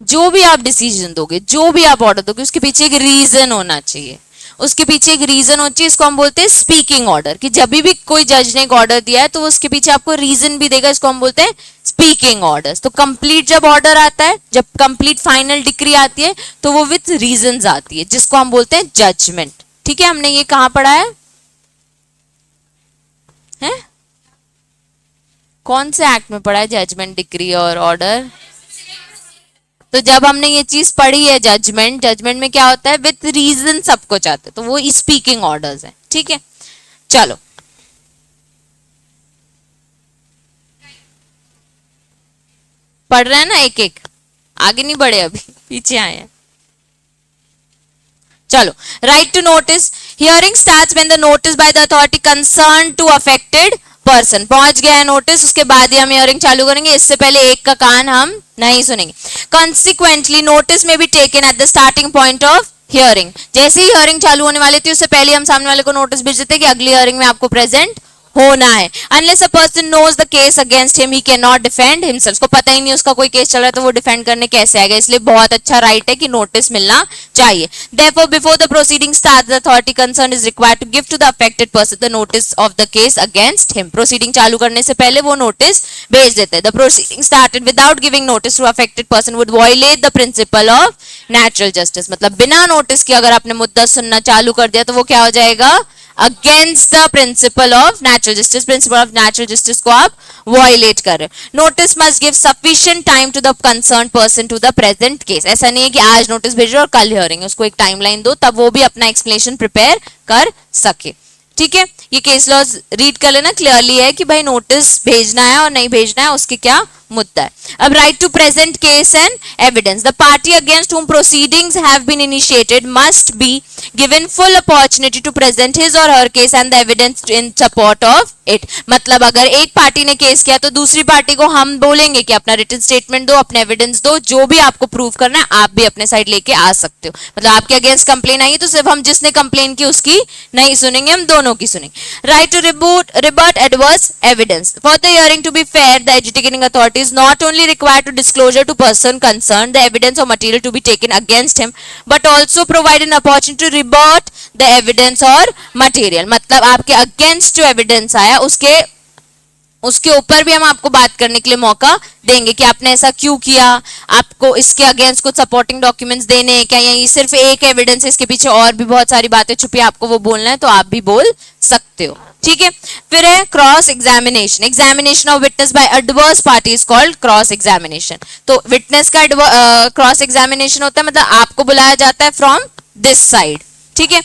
जो भी आप डिसीजन दोगे, जो भी आप ऑर्डर दोगे, उसके पीछे एक रीजन होना चाहिए, उसके पीछे एक रीजन होती है। इसको हम बोलते हैं स्पीकिंग ऑर्डर, कि जब भी कोई जज ने एक ऑर्डर दिया है तो उसके पीछे आपको रीजन भी देगा, इसको हम बोलते हैं स्पीकिंग ऑर्डर्स। तो कंप्लीट जब ऑर्डर आता है, जब कंप्लीट फाइनल डिक्री आती है तो वो विद रीजंस आती है, जिसको हम बोलते हैं जजमेंट, ठीक है। हमने ये कहां पढ़ा है? कौन से एक्ट में पढ़ा है जजमेंट, डिक्री और ऑर्डर? तो जब हमने ये चीज पढ़ी है जजमेंट में क्या होता है, विथ रीजन सब कुछ आता है, तो वो स्पीकिंग ऑर्डर्स है। ठीक है, चलो पढ़ रहे हैं ना, एक एक, आगे नहीं बढ़े अभी, पीछे आए हैं। चलो, right to notice, hearing starts when the notice by the authority concern to affected person, पहुंच गया है नोटिस, उसके बाद ही हम हियरिंग चालू करेंगे, इससे पहले एक का कान हम नहीं सुनेंगे। कॉन्सिक्वेंटली नोटिस में be taken at the starting point of hearing, जैसे ही हियरिंग चालू होने वाली थी उससे पहले हम सामने वाले को नोटिस भेज देते कि अगली हियरिंग में आपको प्रेजेंट होना है। Unless a person knows the case against him he can not defend himself, को पता ही नहीं उसका कोई केस चल रहा है तो वो डिफेंड करने कैसे आएगा, इसलिए बहुत अच्छा राइट है कि नोटिस मिलना चाहिए। Therefore, before the proceeding starts, the authority concerned is required to give to the affected person the notice of the case against him. Proceeding चालू करने से पहले वो नोटिस भेज देते हैं। The proceeding started without giving notice to affected person would violate the principle of natural justice, मतलब बिना नोटिस के अगर आपने मुद्दा सुनना चालू कर दिया तो वो क्या हो जाएगा, against the principle of natural justice, principle of natural justice को आप वायलेट कर रहे हो। Notice must give sufficient time to the concern person to the present case, ऐसा नहीं है कि आज नोटिस भेज रहे हो और कल हियरिंग, उसको एक टाइमलाइन दो तब वो भी अपना एक्सप्लेनेशन प्रिपेयर कर सके। ठीक है, ये केस लॉज रीड कर लेना, क्लियरली है कि भाई नोटिस भेजना है और नहीं भेजना है उसके क्या मुद्दा है। अब right to present case and evidence, the party against whom proceedings have been initiated must be given full opportunity to present his or her case and the evidence in support of it, मतलब अगर एक party ने case किया तो दूसरी party को हम बोलेंगे कि अपना रिटन स्टेटमेंट दो, अपने एविडेंस दो, जो भी आपको प्रूव करना है आप भी अपने साइड लेके आ सकते हो। मतलब आपके अगेंस्ट कंप्लेन आई है तो सिर्फ हम जिसने कंप्लेन की उसकी नहीं सुनेंगे, हम दोनों की सुनेंगे। Right to rebut adverse evidence, for the hearing to be fair the educating authority is not only required to disclosure to person concerned the evidence or material to be taken against him but also provide an opportunity to rebut the evidence or material, मतलब आपके against जो evidence आया उसके ऊपर भी हम आपको बात करने के लिए मौका देंगे कि आपने ऐसा क्यों किया, आपको इसके अगेंस्ट कुछ सपोर्टिंग डॉक्यूमेंट्स देने हैं क्या, या ये सिर्फ एक एविडेंस है, इसके पीछे और भी बहुत सारी बातें छुपी है, आपको वो बोलना है तो आप भी बोल सकते हो। ठीक है, फिर है cross examination, examination of witness bye adverse party is called cross examination. तो विटनेस का क्रॉस एग्जामिनेशन होता है, मतलब आपको बुलाया जाता है फ्रॉम दिस साइड। ठीक है,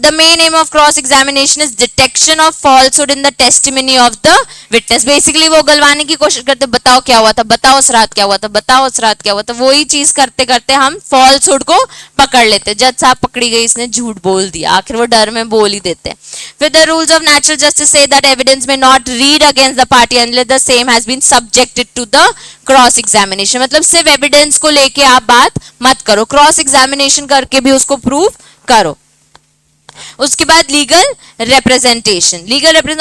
the main aim of cross examination is detection of falsehood in the testimony of the witness, basically वो गलवाने की कोशिश करते, बताओ क्या हुआ था, बताओ उस रात क्या हुआ था, बताओ उस रात क्या हुआ था, वही चीज करते करते हम falsehood को पकड़ लेते, जज साहब पकड़ी गई, इसने झूठ बोल दिया, आखिर वो डर में बोल ही देते हैं। फिर the rules of natural justice say that evidence may not read against the party unless the same has been subjected to the cross examination, मतलब सिर्फ एविडेंस को लेके आप बात मत करो, क्रॉस एग्जामिनेशन करके भी उसको प्रूव करो। उसके बाद legal representation,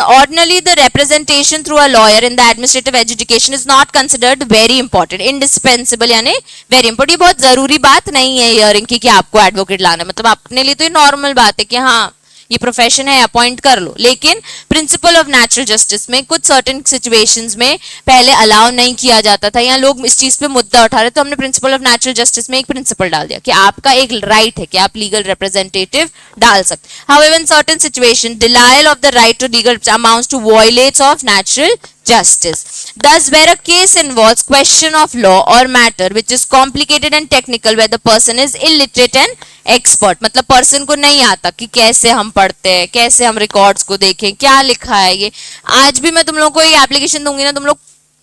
ordinarily the representation through a lawyer in the administrative education is not considered very important, indispensable यानी वेरी इंपॉर्टेंट, ये बहुत जरूरी बात नहीं है हियरिंग की कि आपको एडवोकेट लाना, मतलब अपने लिए तो ये नॉर्मल बात है कि हाँ ये प्रोफेशन है, अपॉइंट कर लो, लेकिन प्रिंसिपल ऑफ नेचुरल जस्टिस में कुछ सर्टेन सिचुएशंस में पहले अलाउ नहीं किया जाता था, या लोग इस चीज पे मुद्दा उठा रहे, तो हमने प्रिंसिपल ऑफ नेचुरल जस्टिस में एक प्रिंसिपल डाल दिया कि आपका एक राइट है कि आप लीगल रिप्रेजेंटेटिव डाल सकते। However in certain situation denial of the right to legal amounts to violates of natural justice. Thus, where a case involves question of law or matter which is complicated and technical, where the person is illiterate and expert, मतलब person को नहीं आता कि कैसे हम पढ़ते हैं, कैसे हम रिकॉर्ड्स को देखें, क्या लिखा है ये, आज भी मैं तुम लोगों को ये एप्लीकेशन दूंगी ना, तुम लोग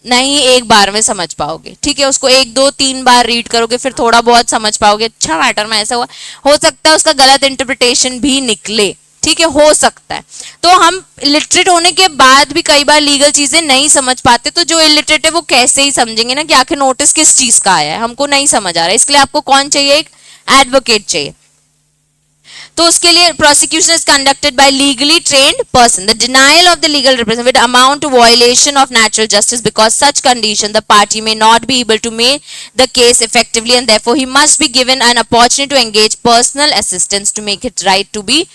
नहीं एक बार में समझ पाओगे। ठीक है, उसको 1 2 3 बार रीड करोगे फिर थोड़ा बहुत समझ पाओगे, अच्छा मैटर में ऐसा हुआ, हो सकता है उसका गलत इंटरप्रिटेशन भी निकले, ठीक है, हो सकता है। तो हम लिटरेट होने के बाद भी कई बार लीगल चीजें नहीं समझ पाते, तो जो इलिटरेट है वो कैसे ही समझेंगे ना कि आखिर नोटिस किस चीज का आया है, हमको नहीं समझ आ रहा है, इसके लिए आपको कौन चाहिए, एक एडवोकेट चाहिए। तो उसके लिए prosecution is conducted by legally trained person, the denial of the legal representative will amount to violation of natural justice because such condition the party may not be able to make the case effectively and therefore he must be given an opportunity to engage personal assistance to make it right to be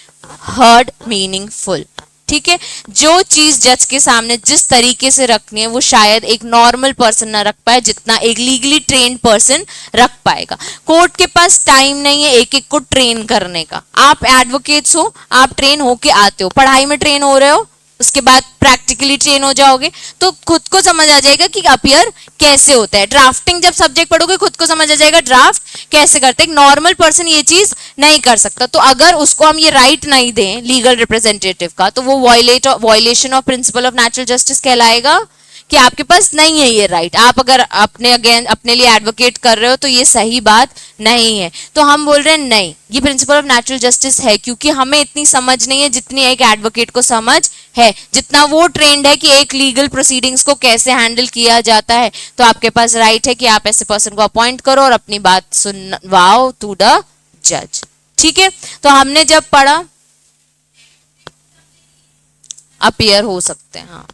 heard meaningful. ठीक है, जो चीज जज के सामने जिस तरीके से रखनी है वो शायद एक नॉर्मल पर्सन ना रख पाए जितना एक लीगली ट्रेन्ड पर्सन रख पाएगा। कोर्ट के पास टाइम नहीं है एक एक को ट्रेन करने का, आप एडवोकेट्स हो, आप ट्रेन होके आते हो, पढ़ाई में ट्रेन हो रहे हो, उसके बाद प्रैक्टिकली ट्रेन हो जाओगे तो खुद को समझ आ जाएगा कि अपीयर कैसे होता है। ड्राफ्टिंग जब सब्जेक्ट पढ़ोगे खुद को समझ आ जाएगा ड्राफ्ट कैसे करते हैं। नॉर्मल पर्सन ये चीज नहीं कर सकता। तो अगर उसको हम ये राइट नहीं दें लीगल रिप्रेजेंटेटिव का तो वो violation of principal of natural justice कहलाएगा कि आपके पास नहीं है ये राइट। आप अगर अपने लिए एडवोकेट कर रहे हो तो ये सही बात नहीं है। तो हम बोल रहे हैं नहीं, ये प्रिंसिपल ऑफ नेचुरल जस्टिस है क्योंकि हमें इतनी समझ नहीं है जितनी एक एडवोकेट को समझ है, जितना वो ट्रेंड है कि एक लीगल प्रोसीडिंग्स को कैसे हैंडल किया जाता है। तो आपके पास राइट है कि आप ऐसे पर्सन को अपॉइंट करो और अपनी बात सुनवाओ टू द जज। ठीक है, तो हमने जब पढ़ा अपीयर हो सकते हैं, हाँ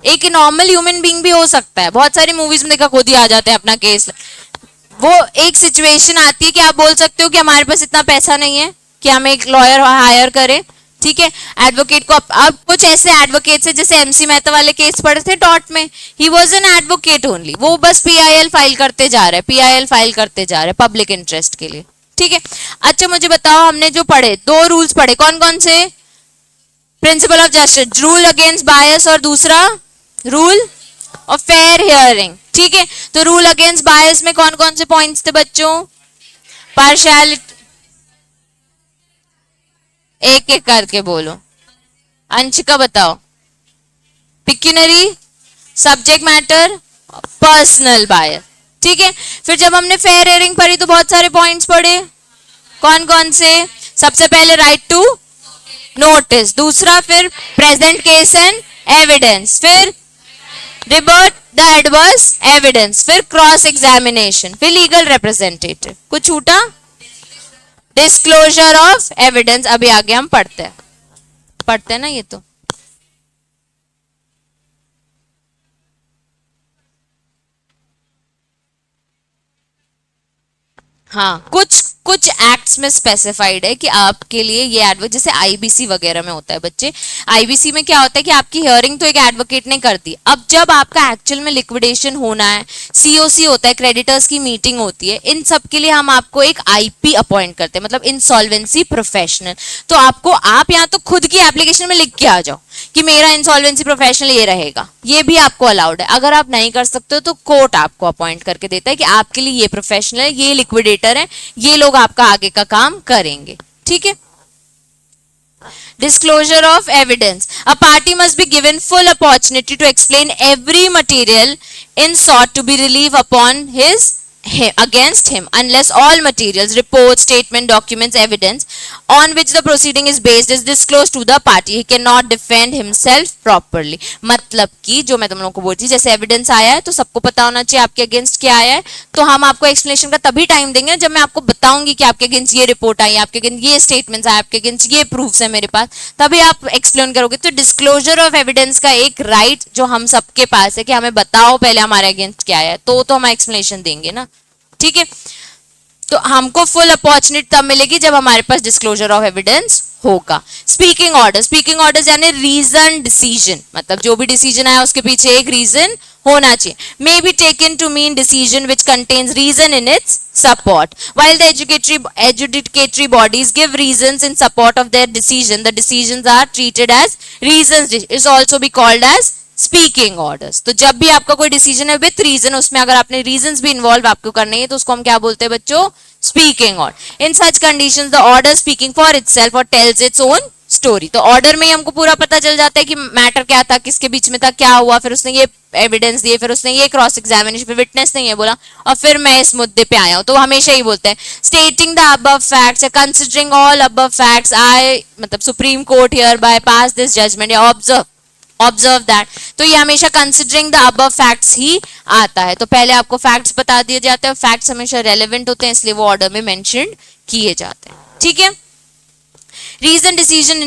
एक नॉर्मल ह्यूमन बीइंग भी हो सकता है। बहुत सारी मूवीज में देखा खुद ही आ जाते हैं अपना केस। वो एक सिचुएशन आती है कि आप बोल सकते हो कि हमारे पास इतना पैसा नहीं है कि हम एक लॉयर हायर करें। ठीक है, एडवोकेट को अब कुछ ऐसे एडवोकेट्स है जैसे एमसी मेहता वाले केस पढ़े थे टॉट में, he was an advocate only, वो बस पीआईएल फाइल करते जा रहे, पीआईएल फाइल करते जा रहे पब्लिक इंटरेस्ट के लिए। ठीक है, अच्छा मुझे बताओ हमने जो पढ़े दो रूल्स पढ़े कौन कौन से? Principle of justice, rule against bias और दूसरा रूल ऑफ फेयर हियरिंग। ठीक है, तो रूल अगेंस्ट बायस में कौन कौन से पॉइंट्स थे बच्चों? पार्शियलिटी, एक एक करके बोलो। अंशिका बताओ। Pecuniary, subject matter, personal bias. ठीक है, फिर जब हमने फेयर हियरिंग पढ़ी तो बहुत सारे पॉइंट्स पढ़े, कौन कौन से? सबसे पहले राइट टू नोटिस, दूसरा फिर प्रेजेंट केस एंड एविडेंस, फिर रिबर्ट द एडवर्स एविडेंस, फिर क्रॉस एग्जामिनेशन, फिर लीगल रिप्रेजेंटेटिव। कुछ छूटा? डिस्क्लोजर ऑफ एविडेंस अभी आगे हम पढ़ते हैं ना ये तो। हाँ, कुछ एक्ट्स में स्पेसिफाइड है कि आपके लिए ये एडवोकेट, जैसे आईबीसी वगैरह में होता है बच्चे, आईबीसी में क्या होता है कि आपकी हियरिंग तो एक एडवोकेट ने कर दी, अब जब आपका एक्चुअल में लिक्विडेशन होना है, सीओसी होता है, क्रेडिटर्स की मीटिंग होती है, इन सब के लिए हम आपको एक आईपी अपॉइंट करते हैं, मतलब इंसॉल्वेंसी प्रोफेशनल। तो आप यहाँ तो खुद की एप्लीकेशन में लिख के आ जाओ कि मेरा इंसॉल्वेंसी प्रोफेशनल ये रहेगा, ये भी आपको अलाउड है। अगर आप नहीं कर सकते हो तो कोर्ट आपको अपॉइंट करके देता है कि आपके लिए ये प्रोफेशनल है, ये लिक्विडेटर है, ये लोग आपका आगे का काम करेंगे। ठीक है, disclosure of evidence, a party must be given full opportunity to explain every material in sought to be relieved upon against him unless all materials, reports, statement, documents, evidence on which the proceeding is based is disclosed to the party, he cannot defend himself properly। मतलब कि जो मैं तुम लोगों को बोलती, जैसे evidence आया है तो सबको पता होना चाहिए आपके अगेंस्ट क्या आया है, तो हम आपको एक्सप्लेनेशन का तभी टाइम देंगे जब मैं आपको बताऊंगी कि आपके अगेंस्ट ये रिपोर्ट आई, आपके अगेंस्ट ये स्टेटमेंट्स आए, आपके अगेंस्ट ये प्रूफ्स है मेरे पास, तभी आप एक्सप्लेन करोगे। तो डिस्क्लोजर ऑफ एविडेंस का एक राइट जो हम सबके पास है कि हमें बताओ पहले हमारे अगेंस्ट क्या है, तो हम एक्सप्लेनेशन देंगे ना। ठीक है, तो हमको फुल अपॉर्चुनिटी तब मिलेगी जब हमारे पास डिस्क्लोजर ऑफ एविडेंस होगा। स्पीकिंग ऑर्डर्स यानी रीजन डिसीजन, मतलब जो भी डिसीजन आया उसके पीछे एक रीजन होना चाहिए। May be taken to mean decision which contains reason in its support while the adjudicatory bodies give reasons in support of their decision, the decisions are treated as reasons, is also be called as speaking orders. तो जब भी आपका कोई decision है with reason, उसमें अगर आपने reasons भी इन्वॉल्व आपको करने हैं तो उसको हम क्या बोलते हैं बच्चों? Speaking order. In such conditions the order speaking for itself और टेल्स इट्स ओन स्टोरी। तो ऑर्डर में ही हमको पूरा पता चल जाता है कि मैटर क्या था, किसके बीच में था, क्या हुआ, फिर उसने ये एविडेंस दिए, फिर उसने ये क्रॉस एग्जामिनेशन, फिर विटनेस ने ये बोला और फिर मैं इस मुद्दे पे आया हूं। तो हमेशा ही बोलते हैं stating the above facts, considering all above facts, I मतलब supreme court hereby pass this judgement, या ऑब्जर्व दैट। तो ये हमेशा कंसिडरिंग द अबव फैक्ट्स ही आता है। तो पहले आपको फैक्ट्स बता दिए जाते हैं, फैक्ट्स हमेशा रेलेवेंट होते हैं इसलिए वो ऑर्डर में मेंशन किए जाते हैं। ठीक है, reason decision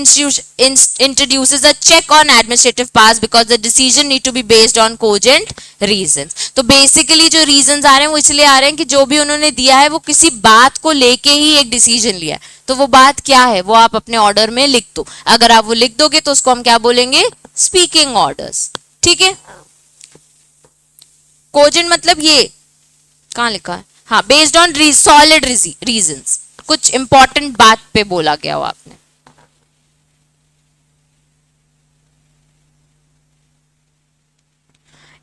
introduces a check on administrative powers because the decision need to be based on cogent reasons। तो बेसिकली जो रीजंस आ रहे हैं वो इसलिए आ रहे हैं कि जो भी उन्होंने दिया है वो किसी बात को लेके ही एक डिसीजन लिया है, तो वो बात क्या है वो आप अपने ऑर्डर में लिख दो। अगर आप वो लिख दोगे तो उसको हम क्या बोलेंगे? Speaking orders. ठीक है, कोजेंट मतलब ये कहां लिखा है? हाँ, बेस्ड ऑन सॉलिड रीजंस, कुछ इंपॉर्टेंट बात पे बोला गया हो आपने।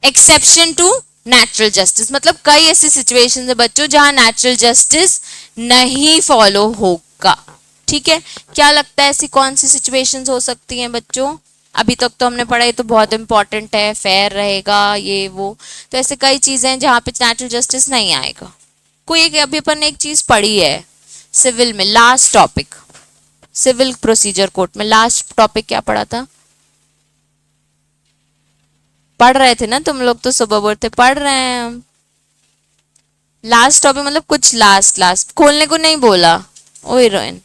एक्सेप्शन टू नेचुरल जस्टिस, मतलब कई ऐसी सिचुएशंस है बच्चों जहां नेचुरल जस्टिस नहीं फॉलो होगा। ठीक है, क्या लगता है ऐसी कौन सी सिचुएशंस हो सकती हैं बच्चों? अभी तक तो हमने पढ़ा, ये तो बहुत इंपॉर्टेंट है, फेयर रहेगा ये वो, तो ऐसे कई चीजें हैं जहां पे नेचुरल जस्टिस नहीं आएगा। कोई एक अभी अपन ने एक चीज पढ़ी है सिविल में, last topic, civil procedure court में लास्ट टॉपिक क्या पढ़ा था? पढ़ रहे थे ना तुम लोग, तो सुबह बोलते पढ़ रहे हैं हम। लास्ट टॉपिक मतलब कुछ लास्ट लास्ट खोलने को नहीं बोला ओ हीरोइन।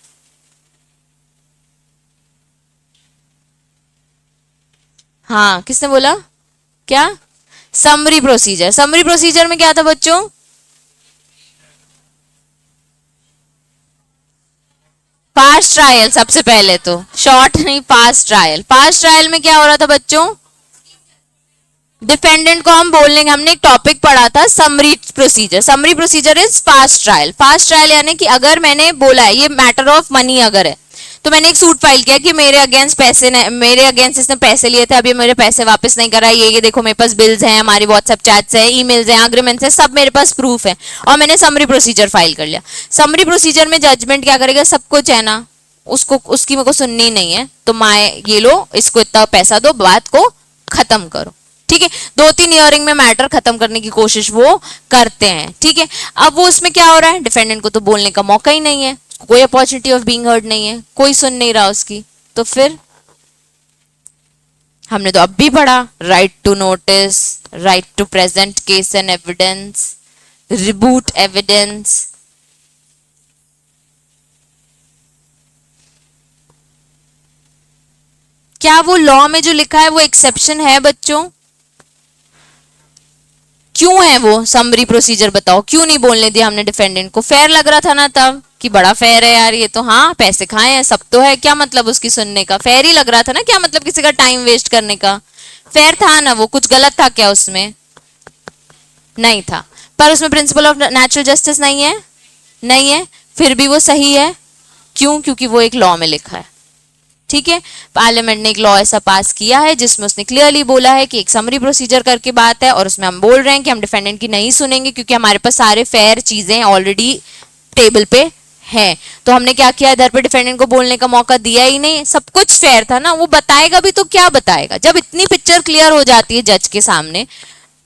हाँ किसने बोला? क्या? Summary procedure. समरी प्रोसीजर में क्या था बच्चों? फास्ट ट्रायल, सबसे पहले तो शॉर्ट नहीं, फास्ट ट्रायल। फास्ट ट्रायल में क्या हो रहा था बच्चों? डिफेंडेंट को हम बोल लेंगे, हमने एक टॉपिक पढ़ा था summary procedure. Summary procedure is fast trial. Fast trial यानी कि अगर मैंने बोला है ये मैटर ऑफ मनी अगर है, तो मैंने एक सूट फाइल किया कि मेरे अगेंस्ट पैसे मेरे अगेंस्ट इसने पैसे लिए थे, अभी मेरे पैसे वापस नहीं करा, ये देखो मेरे पास बिल्स हैं, हमारी व्हाट्सएप चैट्स हैं, ईमेल्स हैं, अग्रीमेंट्स हैं, सब मेरे पास प्रूफ है, और मैंने समरी प्रोसीजर फाइल कर लिया। समरी प्रोसीजर में जजमेंट क्या करेगा? सब कुछ है ना, उसको उसकी मेरे को सुननी नहीं है, तो माए ये लो, इसको इतना पैसा दो, बात को खत्म करो। ठीक है, 2-3 ईयरिंग में मैटर खत्म करने की कोशिश वो करते हैं। ठीक है, अब वो उसमें क्या हो रहा है, डिफेंडेंट को तो बोलने का मौका ही नहीं है, कोई अपॉर्चुनिटी ऑफ बीइंग हर्ड नहीं है, कोई सुन नहीं रहा उसकी, तो फिर हमने तो अब भी पढ़ा, right to notice, right to present case and evidence, rebut evidence. क्या वो लॉ में जो लिखा है वो एक्सेप्शन है बच्चों? क्यों है वो समरी प्रोसीजर? बताओ क्यों नहीं बोलने दिया हमने डिफेंडेंट को? फेयर लग रहा था ना तब कि बड़ा फेयर है यार ये तो, हाँ पैसे खाए हैं, सब तो है, क्या मतलब उसकी सुनने का? फेयर ही लग रहा था ना, क्या मतलब किसी का टाइम वेस्ट करने का? फेयर था ना वो, कुछ गलत था क्या उसमें? नहीं था। पर उसमें प्रिंसिपल ऑफ नेचुरल जस्टिस नहीं है, नहीं है, फिर भी वो सही है। क्यों? क्योंकि वो एक लॉ में लिखा है। ठीक है, पार्लियामेंट ने एक लॉ ऐसा पास किया है जिसमें उसने क्लियरली बोला है कि एक समरी प्रोसीजर करके बात है, और उसमें हम बोल रहे हैं कि हम डिफेंडेंट की नहीं सुनेंगे क्योंकि हमारे पास सारे फेयर चीजें ऑलरेडी टेबल पे है। तो हमने क्या किया, इधर पे डिफेंडेंट को बोलने का मौका दिया ही नहीं, सब कुछ फेयर था ना। वो बताएगा भी तो क्या बताएगा, जब इतनी पिक्चर क्लियर हो जाती है जज के सामने,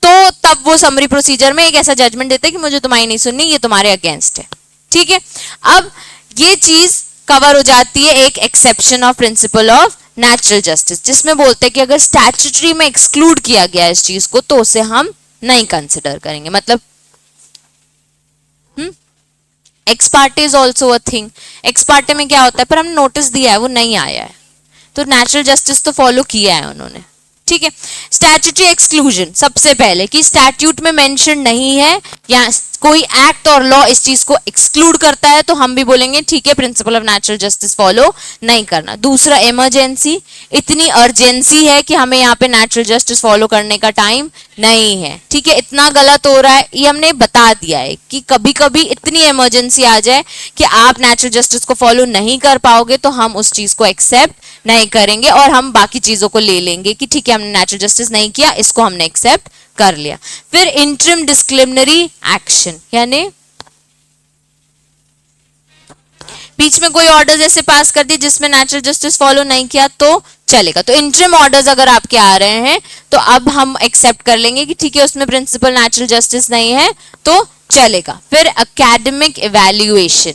तो तब वो समरी प्रोसीजर में एक ऐसा जजमेंट देते हैं कि मुझे तुम्हारी नहीं सुननी, ये तुम्हारे अगेंस्ट है। ठीक है, अब ये चीज कवर हो जाती है एक exception of principal of natural justice, जिसमें बोलते हैं कि अगर स्टैट्यूटरी में एक्सक्लूड किया गया इस चीज को तो उसे हम नहीं कंसिडर करेंगे। मतलब x Partey is also a thing. X Partey में क्या होता है, पर हमने नोटिस दिया है वो नहीं आया है, तो नेचुरल जस्टिस तो फॉलो किया है उन्होंने। ठीक है, स्टैट्यूटरी एक्सक्लूजन, सबसे पहले कि स्टैट्यूट में मेंशन नहीं है या कोई एक्ट और लॉ इस चीज को एक्सक्लूड करता है, तो हम भी बोलेंगे ठीक है principle of natural justice follow नहीं करना। दूसरा, इमरजेंसी, इतनी अर्जेंसी है कि हमें यहाँ पे नेचुरल जस्टिस फॉलो करने का टाइम नहीं है। ठीक है, इतना गलत हो रहा है, ये हमने बता दिया है कि कभी कभी इतनी इमरजेंसी आ जाए कि आप नेचुरल जस्टिस को फॉलो नहीं कर पाओगे, तो हम उस चीज को एक्सेप्ट नहीं करेंगे और हम बाकी चीजों को ले लेंगे कि ठीक है हमने नेचुरल जस्टिस नहीं किया, इसको हमने एक्सेप्ट कर लिया। फिर इंटरिम डिस्क्रिमिनरी एक्शन, यानी बीच में कोई ऑर्डर्स ऐसे पास कर दिए जिसमें नेचुरल जस्टिस फॉलो नहीं किया तो चलेगा। तो इंटरिम ऑर्डर्स अगर आपके आ रहे हैं तो अब हम एक्सेप्ट कर लेंगे कि ठीक है उसमें प्रिंसिपल नेचुरल जस्टिस नहीं है तो चलेगा। फिर एकेडमिक इवैल्यूएशन,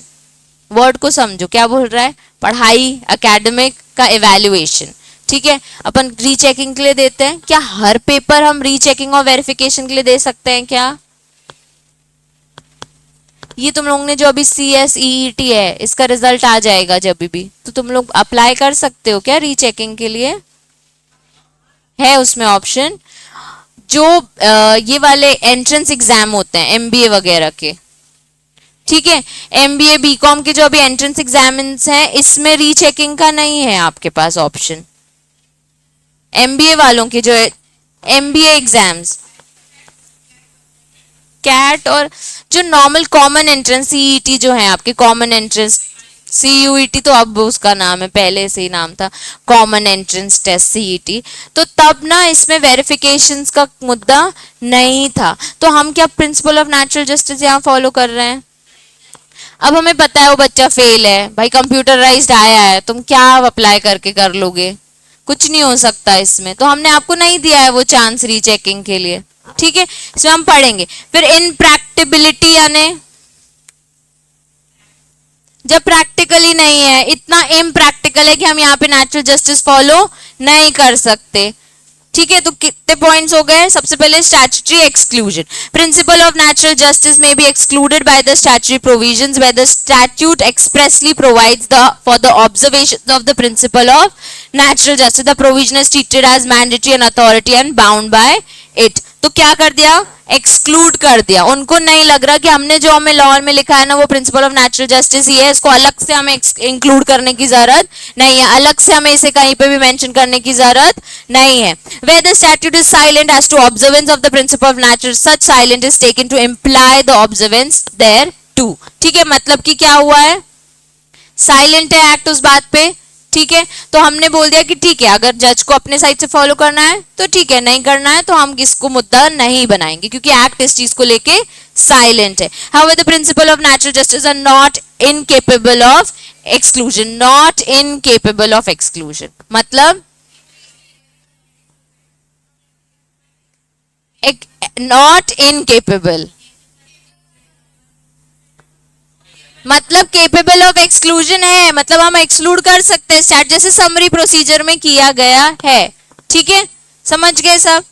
वर्ड को समझो क्या बोल रहा है, पढ़ाई, एकेडमिक का इवैल्यूएशन। ठीक है, अपन रीचेकिंग के लिए देते हैं क्या? हर पेपर हम रीचेकिंग और वेरिफिकेशन के लिए दे सकते हैं क्या? ये तुम लोग ने जो अभी CSEET है इसका रिजल्ट आ जाएगा जब भी, तो तुम लोग अप्लाई कर सकते हो क्या रीचेकिंग के लिए? है उसमें ऑप्शन। जो ये वाले एंट्रेंस एग्जाम होते हैं MBA वगैरह के, ठीक है, MBA BCom के जो अभी एंट्रेंस एग्जाम्स हैं इसमें रीचेकिंग का नहीं है आपके पास ऑप्शन। MBA वालों के जो MBA एग्जाम्स, कैट और जो नॉर्मल कॉमन एंट्रेंस CET जो है आपके कॉमन एंट्रेंस CUET तो अब उसका नाम है, पहले से ही नाम था कॉमन एंट्रेंस टेस्ट CET। तो तब ना इसमें वेरिफिकेशंस का मुद्दा नहीं था, तो हम क्या प्रिंसिपल ऑफ नेचुरल जस्टिस यहाँ फॉलो कर रहे हैं। अब हमें पता है वो बच्चा फेल है भाई, कंप्यूटराइज्ड आया है, तुम क्या अप्लाई करके कर लोगे, कुछ नहीं हो सकता इसमें, तो हमने आपको नहीं दिया है वो चांस रीचेकिंग के लिए। ठीक है, इसमें हम पढ़ेंगे। फिर इनप्रैक्टिबिलिटी यानी जब प्रैक्टिकली नहीं है, इतना इम्प्रैक्टिकल है कि हम यहाँ पे नेचुरल जस्टिस फॉलो नहीं कर सकते। ठीक है, तो कितने पॉइंट्स हो गए। सबसे पहले statutory exclusion, principle of natural justice में be excluded by the statutory provisions where the statute expressly provides the for the observation of the principle of natural justice the provision is treated as mandatory and authority and bound by it. तो क्या कर दिया, exclude कर दिया। उनको नहीं लग रहा कि हमने जो हमें लॉ में लिखा है ना वो प्रिंसिपल ऑफ नेचुरल जस्टिस ही है, इसको अलग से हमें इंक्लूड करने की जरूरत नहीं है, अलग से हमें इसे कहीं पे भी मेंशन करने की जरूरत नहीं है। Where the statute is silent as to observance of the principle of nature, such silence is taken to imply the observance there too। ठीक है, मतलब कि क्या हुआ है, साइलेंट है एक्ट उस बात पे। ठीक है, तो हमने बोल दिया कि ठीक है, अगर जज को अपने साइड से फॉलो करना है तो ठीक है, नहीं करना है तो हम किसको मुद्दा नहीं बनाएंगे, क्योंकि एक्ट इस चीज को लेके साइलेंट है। However, the principle of natural justice are not incapable of exclusion, not incapable of exclusion, मतलब नॉट इनकेपेबल, मतलब केपेबल ऑफ एक्सक्लूजन है, मतलब हम एक्सक्लूड कर सकते हैं स्टार्ट, जैसे समरी प्रोसीजर में किया गया है। ठीक है, समझ गए सब।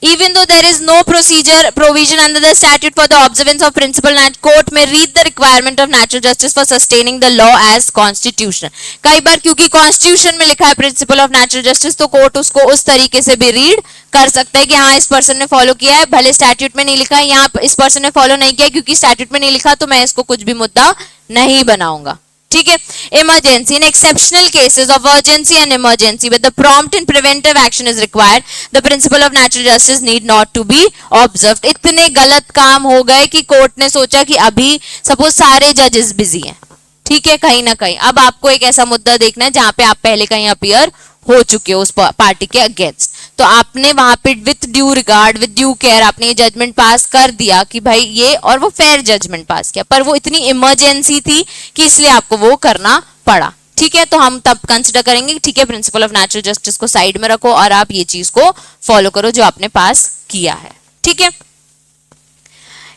Even though there is no procedure provision under the statute for the observance of principle, court may read the requirement of natural justice for sustaining the law as constitutional। कई बार क्योंकि कॉन्स्टिट्यूशन में लिखा है प्रिंसिपल ऑफ नेचुरल जस्टिस, तो court उसको उस तरीके से भी रीड कर सकता है कि हाँ इस पर्सन ने फॉलो किया है, भले स्टैट्यूट में नहीं लिखा है, यहाँ इस पर्सन ने फॉलो नहीं किया क्योंकि स्टैट्यूट में नहीं लिखा तो मैं इसको कुछ भी मुद्दा नहीं बनाऊंगा। ठीक है, emergency, in exceptional cases of urgency and emergency with the prompt and preventive action is required, the principle of natural justice need not to be observed. इतने गलत काम हो गए कि कोर्ट ने सोचा कि अभी सपोज सारे जजेस बिजी हैं, ठीक है, कहीं ना कहीं अब आपको एक ऐसा मुद्दा देखना है जहां पे आप पहले कहीं अपीयर हो चुके हो उस पार्टी के अगेंस्ट, तो आपने वहां पे with due regard with due care आपने ये जजमेंट पास कर दिया कि भाई ये, और वो फेयर जजमेंट पास किया, पर वो इतनी इमरजेंसी थी कि इसलिए आपको वो करना पड़ा। ठीक है, तो हम तब कंसिडर करेंगे ठीक है प्रिंसिपल ऑफ नेचुरल जस्टिस को साइड में रखो और आप ये चीज को फॉलो करो जो आपने पास किया है। ठीक है,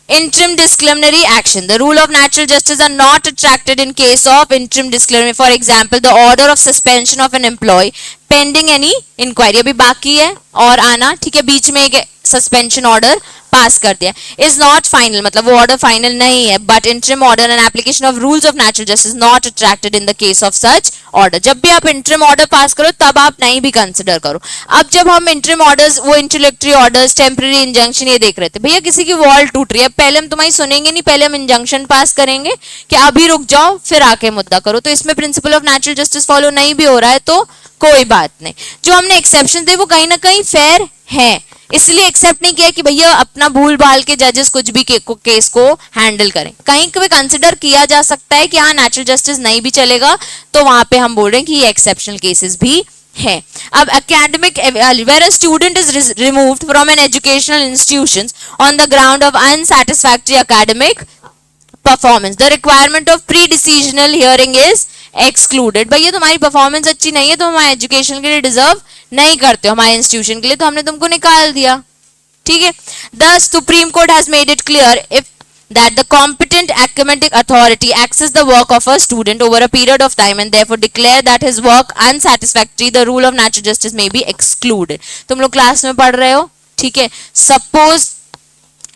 interim disciplinary action, the rule of natural justice are not attracted in case of interim disciplinary, for example the order of suspension of an employee pending any inquiry, अभी बाकी है और आना, ठीक है, बीच में एक सस्पेंशन ऑर्डर पास कर दिया, इज नॉट फाइनल, मतलब वो ऑर्डर फाइनल नहीं है, but interim order and application of rules of natural justice not attracted in the case of such order. जब भी आप इंटरिम ऑर्डर पास करो तब आप नहीं भी कंसिडर करो। अब जब हम इंटरिम ऑर्डर्स, वो इंटेलेक्चुअरी ऑर्डर्स, टेम्पररी इंजंक्शन ये देख रहे थे, भैया किसी की वॉल टूट रही है, पहले हम तुम्हारी सुनेंगे नहीं, पहले हम इंजंक्शन पास करेंगे कि अभी रुक जाओ फिर आके मुद्दा करो, तो इसमें principal of natural justice follow नहीं भी हो रहा है तो कोई बात नहीं। जो हमने एक्सेप्शन थे वो कहीं ना कहीं फेयर है, इसलिए एक्सेप्ट नहीं किया कि भैया अपना भूल भाल के जजेस कुछ भी केस को हैंडल करें, कहीं पे कंसिडर किया जा सकता है कि हाँ नेचुरल जस्टिस नहीं भी चलेगा, तो वहां पे हम बोल रहे हैं कि ये एक्सेप्शनल केसेस भी है। अब academic, where a student is removed from an educational institution on the ground of unsatisfactory academic performance, the requirement of pre decisional hearing is excluded. भैया तुम्हारी परफॉर्मेंस अच्छी नहीं है, तो हमारे एजुकेशन के लिए डिजर्व नहीं करते हो हमारे इंस्टीट्यूशन के लिए, तो हमने तुमको निकाल दिया। ठीक है, the supreme court has made it clear if that the competent academic authority access the work of a student over a period of time and therefore declare that his work unsatisfactory, the rule of natural justice may be excluded। तुम लोग class में पढ़ रहे हो, ठीक है, suppose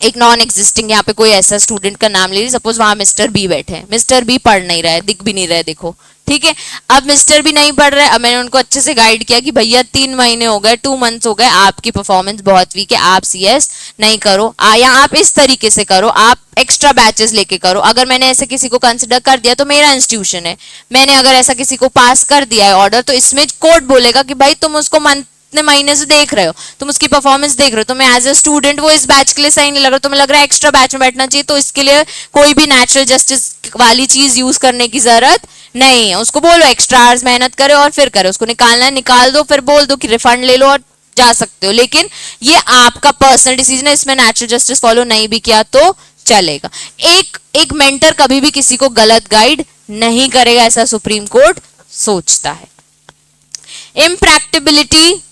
एक non existing यहाँ पे कोई ऐसा स्टूडेंट का नाम ले रही, सपोज वहां मिस्टर बी बैठे हैं, मिस्टर बी पढ़ नहीं रहा है, दिख भी नहीं रहा है, देखो, ठीक है, अब मिस्टर बी नहीं पढ़ रहे, अब मैंने उनको अच्छे से गाइड किया कि भैया 3 महीने हो गए, 2 मंथ्स हो गए, आपकी परफॉर्मेंस बहुत वीक है, आप CS नहीं करो, या आप इस तरीके से करो, आप एक्स्ट्रा बैचेस लेके करो। अगर मैंने ऐसे किसी को कंसिडर कर दिया तो मेरा इंस्टीट्यूशन है, मैंने अगर ऐसा किसी को पास कर दिया है ऑर्डर, तो इसमें कोर्ट बोलेगा कि भाई तुम उसको मंथ इतने महीने से देख रहे हो, तुम उसकी परफॉर्मेंस देख रहे हो, तुम्हें एज ए स्टूडेंट वो इस बैच के लिए सही नहीं लग रहा, तुम्हें लग रहा है एक्स्ट्रा बैच में बैठना चाहिए, तो इसके लिए कोई भी नेचुरल जस्टिस वाली चीज यूज करने की जरूरत नहीं है। उसको बोलो एक्स्ट्रा आवर्स मेहनत करे और फिर करे, उसको निकालना है निकाल दो, फिर बोल दो कि रिफंड ले लो और जा सकते हो। लेकिन ये आपका पर्सनल डिसीजन है, इसमें नेचुरल जस्टिस फॉलो नहीं भी किया तो चलेगा। एक मेंटर कभी भी किसी को गलत गाइड नहीं करेगा, ऐसा सुप्रीम कोर्ट सोचता है। इम्प्रैक्टिबिलिटी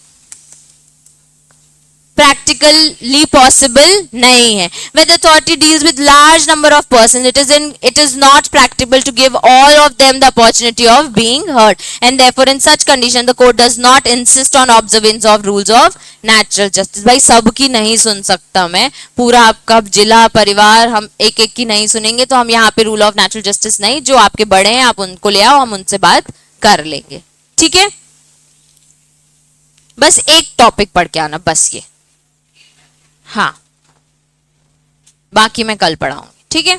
practically possible नहीं है। When the authority deals with large number of persons, it is not practicable to give all of them the opportunity of being heard, and therefore in such condition the court does not insist on observance of rules of natural justice। भाई सबकी नहीं सुन सकता मैं, पूरा आपका जिला परिवार हम एक एक की नहीं सुनेंगे, तो हम यहाँ पे रूल ऑफ नेचुरल जस्टिस नहीं, जो आपके बड़े हैं आप उनको ले आओ, हम उनसे बात कर लेंगे। ठीक है, बस एक टॉपिक पढ़ के आना, बस ये, हाँ बाकी मैं कल पढ़ाऊंगी। ठीक है।